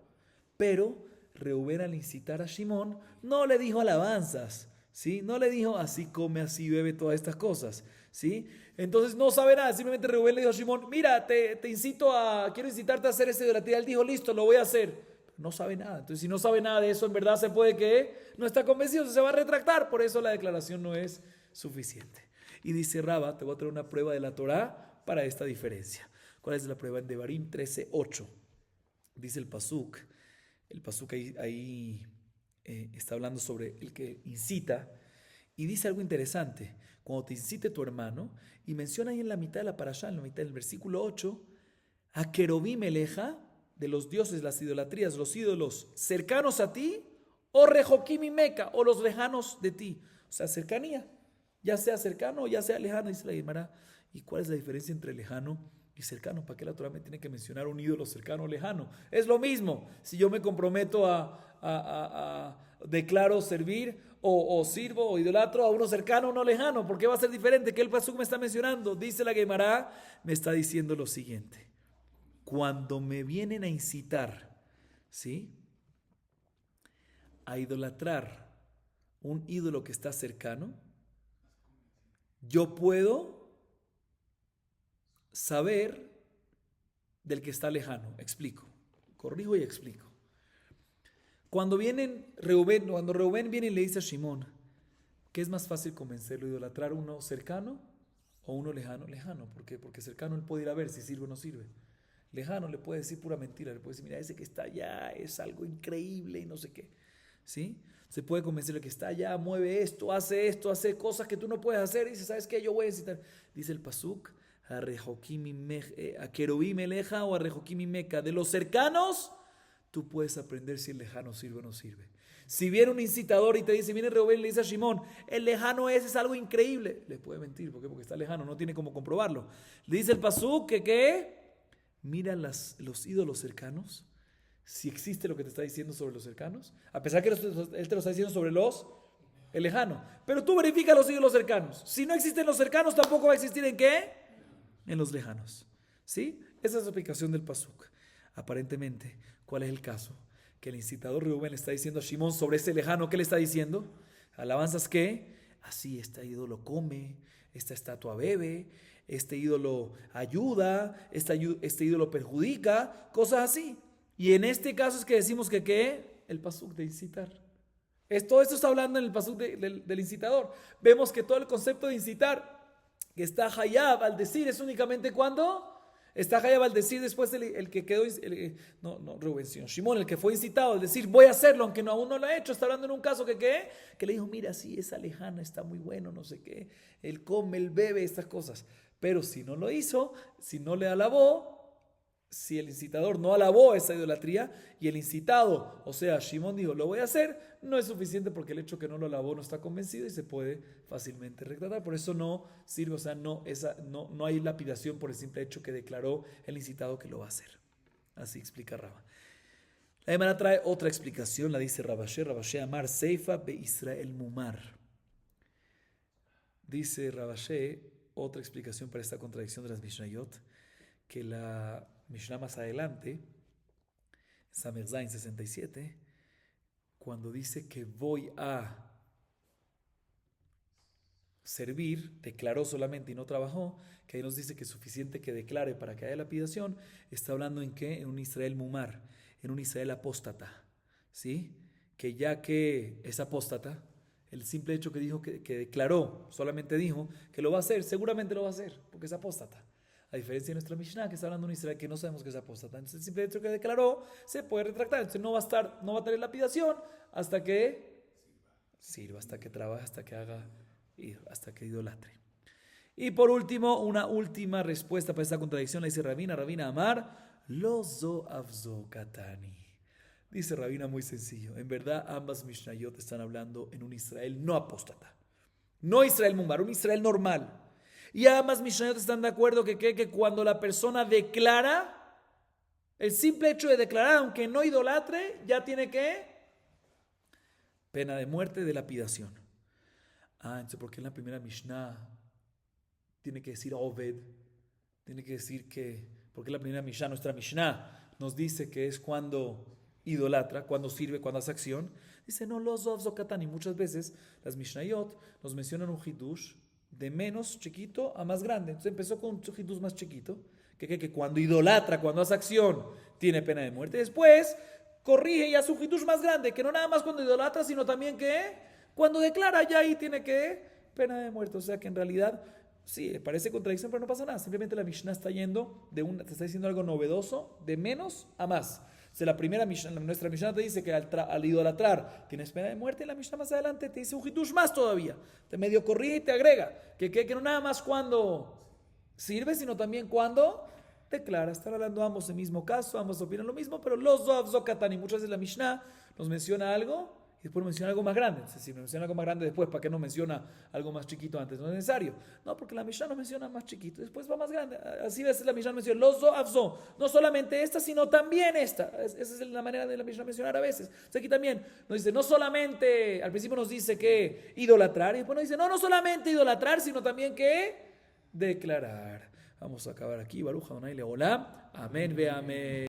pero Reubén al incitar a Shimón no le dijo alabanzas, ¿sí? No le dijo así come, así bebe, todas estas cosas, ¿sí? Entonces no sabe nada, simplemente Reubén le dijo a Shimón, mira, quiero incitarte a hacer esta idolatría. Él dijo, listo, lo voy a hacer. No sabe nada. Entonces, si no sabe nada de eso, en verdad se puede que no está convencido, se va a retractar. Por eso la declaración no es suficiente. Y dice Raba, te voy a traer una prueba de la Torá para esta diferencia. ¿Cuál es la prueba? En Devarim 13:8. Dice el pasuk ahí está hablando sobre el que incita y dice algo interesante. Cuando te incite tu hermano, y menciona ahí en la mitad de la parashá, en la mitad del versículo 8, a Querubim eleja, de los dioses, las idolatrías, los ídolos cercanos a ti, o Rejoquim y Meca, o los lejanos de ti. O sea, cercanía, ya sea cercano o ya sea lejano, dice la Gemara. ¿Y cuál es la diferencia entre lejano y cercano? ¿Para qué la Torah me tiene que mencionar un ídolo cercano o lejano? Es lo mismo. Si yo me comprometo declaro servir o sirvo o idolatro a uno cercano o uno lejano, ¿por qué va a ser diferente? ¿Qué el pasuk me está mencionando? Dice la Gemara, me está diciendo lo siguiente. Cuando me vienen a incitar, ¿sí?, a idolatrar un ídolo que está cercano, yo puedo saber del que está lejano. Explico, corrijo y explico. Cuando Reubén viene y le dice a Shimón, ¿qué es más fácil convencerlo? ¿Idolatrar uno cercano o uno lejano? Lejano, ¿por qué? Porque cercano él puede ir a ver si sirve o no sirve. Lejano le puede decir pura mentira, le puede decir, mira, ese que está allá es algo increíble y no sé qué. ¿Sí? Se puede convencer de que está allá, mueve esto, hace cosas que tú no puedes hacer y dice, ¿sabes qué? Yo voy a necesitar. Dice el pasuk, a Querubim eleja o a Rejoquim y Meca. De los cercanos, tú puedes aprender si el lejano sirve o no sirve. Si viene un incitador y te dice, viene Reubén y le dice a Shimón, el lejano es algo increíble, le puede mentir. ¿Por qué? Porque está lejano, no tiene cómo comprobarlo. Le dice el pasuk que ¿qué? Mira los ídolos cercanos, si existe lo que te está diciendo sobre los cercanos, a pesar que él te lo está diciendo sobre el lejano. Pero tú verifica los ídolos cercanos. Si no existen los cercanos, tampoco va a existir ¿en qué? En los lejanos. ¿Sí? Esa es la explicación del pasuk. Aparentemente, ¿cuál es el caso? Que el incitador Reubén le está diciendo a Shimón sobre ese lejano, ¿qué le está diciendo? Alabanzas que así este ídolo come, esta estatua bebe, este ídolo ayuda, este ídolo perjudica, cosas así. Y en este caso es que decimos que ¿qué? El pasuk de incitar. Todo esto está hablando en el pasuk del incitador. Vemos que todo el concepto de incitar, que está hayab al decir, es únicamente cuando está hayab al decir después el que quedó, no Rubén, sino Shimón, el que fue incitado al decir voy a hacerlo, aunque aún no lo ha hecho. Está hablando en un caso que ¿qué? Que le dijo, mira, sí, esa lejana está muy bueno, no sé qué. Él come, él bebe, estas cosas. Pero si no lo hizo, si no le alabó, si el incitador no alabó esa idolatría y el incitado, o sea, Shimón dijo, lo voy a hacer, no es suficiente porque el hecho que no lo alabó no está convencido y se puede fácilmente retratar. Por eso no sirve, o sea, no hay lapidación por el simple hecho que declaró el incitado que lo va a hacer. Así explica Rabba. La Gemara trae otra explicación, la dice Rabashé Amar Seifa be Israel Mumar. Dice Rabashé, otra explicación para esta contradicción de las Mishnayot, que la Mishnah más adelante, Samech Zayin 67, cuando dice que voy a servir, declaró solamente y no trabajó, que ahí nos dice que es suficiente que declare para que haya lapidación, está hablando en qué, en un Israel mumar, en un Israel apóstata, ¿sí? Que ya que es apóstata, el simple hecho que dijo que declaró, solamente dijo que lo va a hacer, seguramente lo va a hacer, porque es apóstata. A diferencia de nuestra Mishnah, que está hablando de un Israel que no sabemos que es apóstata. Entonces el simple hecho que declaró se puede retractar. Entonces no va a tener lapidación hasta que sirva, hasta que trabaje, hasta que haga, hasta que idolatre. Y por último, una última respuesta para esta contradicción la dice Rabina Amar, Lozo Avzo Katani. Dice Rabina muy sencillo. En verdad, ambas Mishnayot están hablando en un Israel no apóstata. No Israel Mumbar, un Israel normal. Y ambas Mishnayot están de acuerdo que cuando la persona declara, el simple hecho de declarar, aunque no idolatre, ya tiene que pena de muerte, de lapidación. Entonces, ¿por qué en la primera Mishnah tiene que decir Oved? Tiene que decir que, porque la primera Mishnah, nuestra Mishnah, nos dice que es cuando idolatra, cuando sirve, cuando hace acción. Dice, no, los Zov Zokatan. Y muchas veces las Mishnayot nos mencionan un Hidush de menos chiquito a más grande. Entonces empezó con un Hidush más chiquito, que cuando idolatra, cuando hace acción, tiene pena de muerte. Después corrige y hace un Hidush más grande, que no nada más cuando idolatra, sino también que cuando declara, ya ahí tiene que pena de muerte. O sea que en realidad sí, parece contradicción, pero no pasa nada. Simplemente la Mishnah está yendo te está diciendo algo novedoso, de menos a más. O sea, la primera Mishnah, nuestra Mishnah te dice que al idolatrar tienes pena de muerte, y la Mishnah más adelante te dice un hitush más todavía. Te medio corrige y te agrega. Que no nada más cuando sirve, sino también cuando declara. Están hablando ambos el mismo caso, ambos opinan lo mismo, pero los Zohar Zokatan, y muchas veces la Mishnah nos menciona algo y después menciona algo más grande. Entonces, si menciona algo más grande después, ¿para qué no menciona algo más chiquito antes? No es necesario. No, porque la Mishnah no menciona más chiquito, después va más grande. Así a veces la Mishnah menciona los Zohar, no solamente esta, sino también esta. Esa es la manera de la Mishnah mencionar a veces. O sea, aquí también nos dice, no solamente, al principio nos dice que idolatrar, y después nos dice, no solamente idolatrar, sino también que declarar. Vamos a acabar aquí. Baruch Adonai Leolam. Amén ve amén.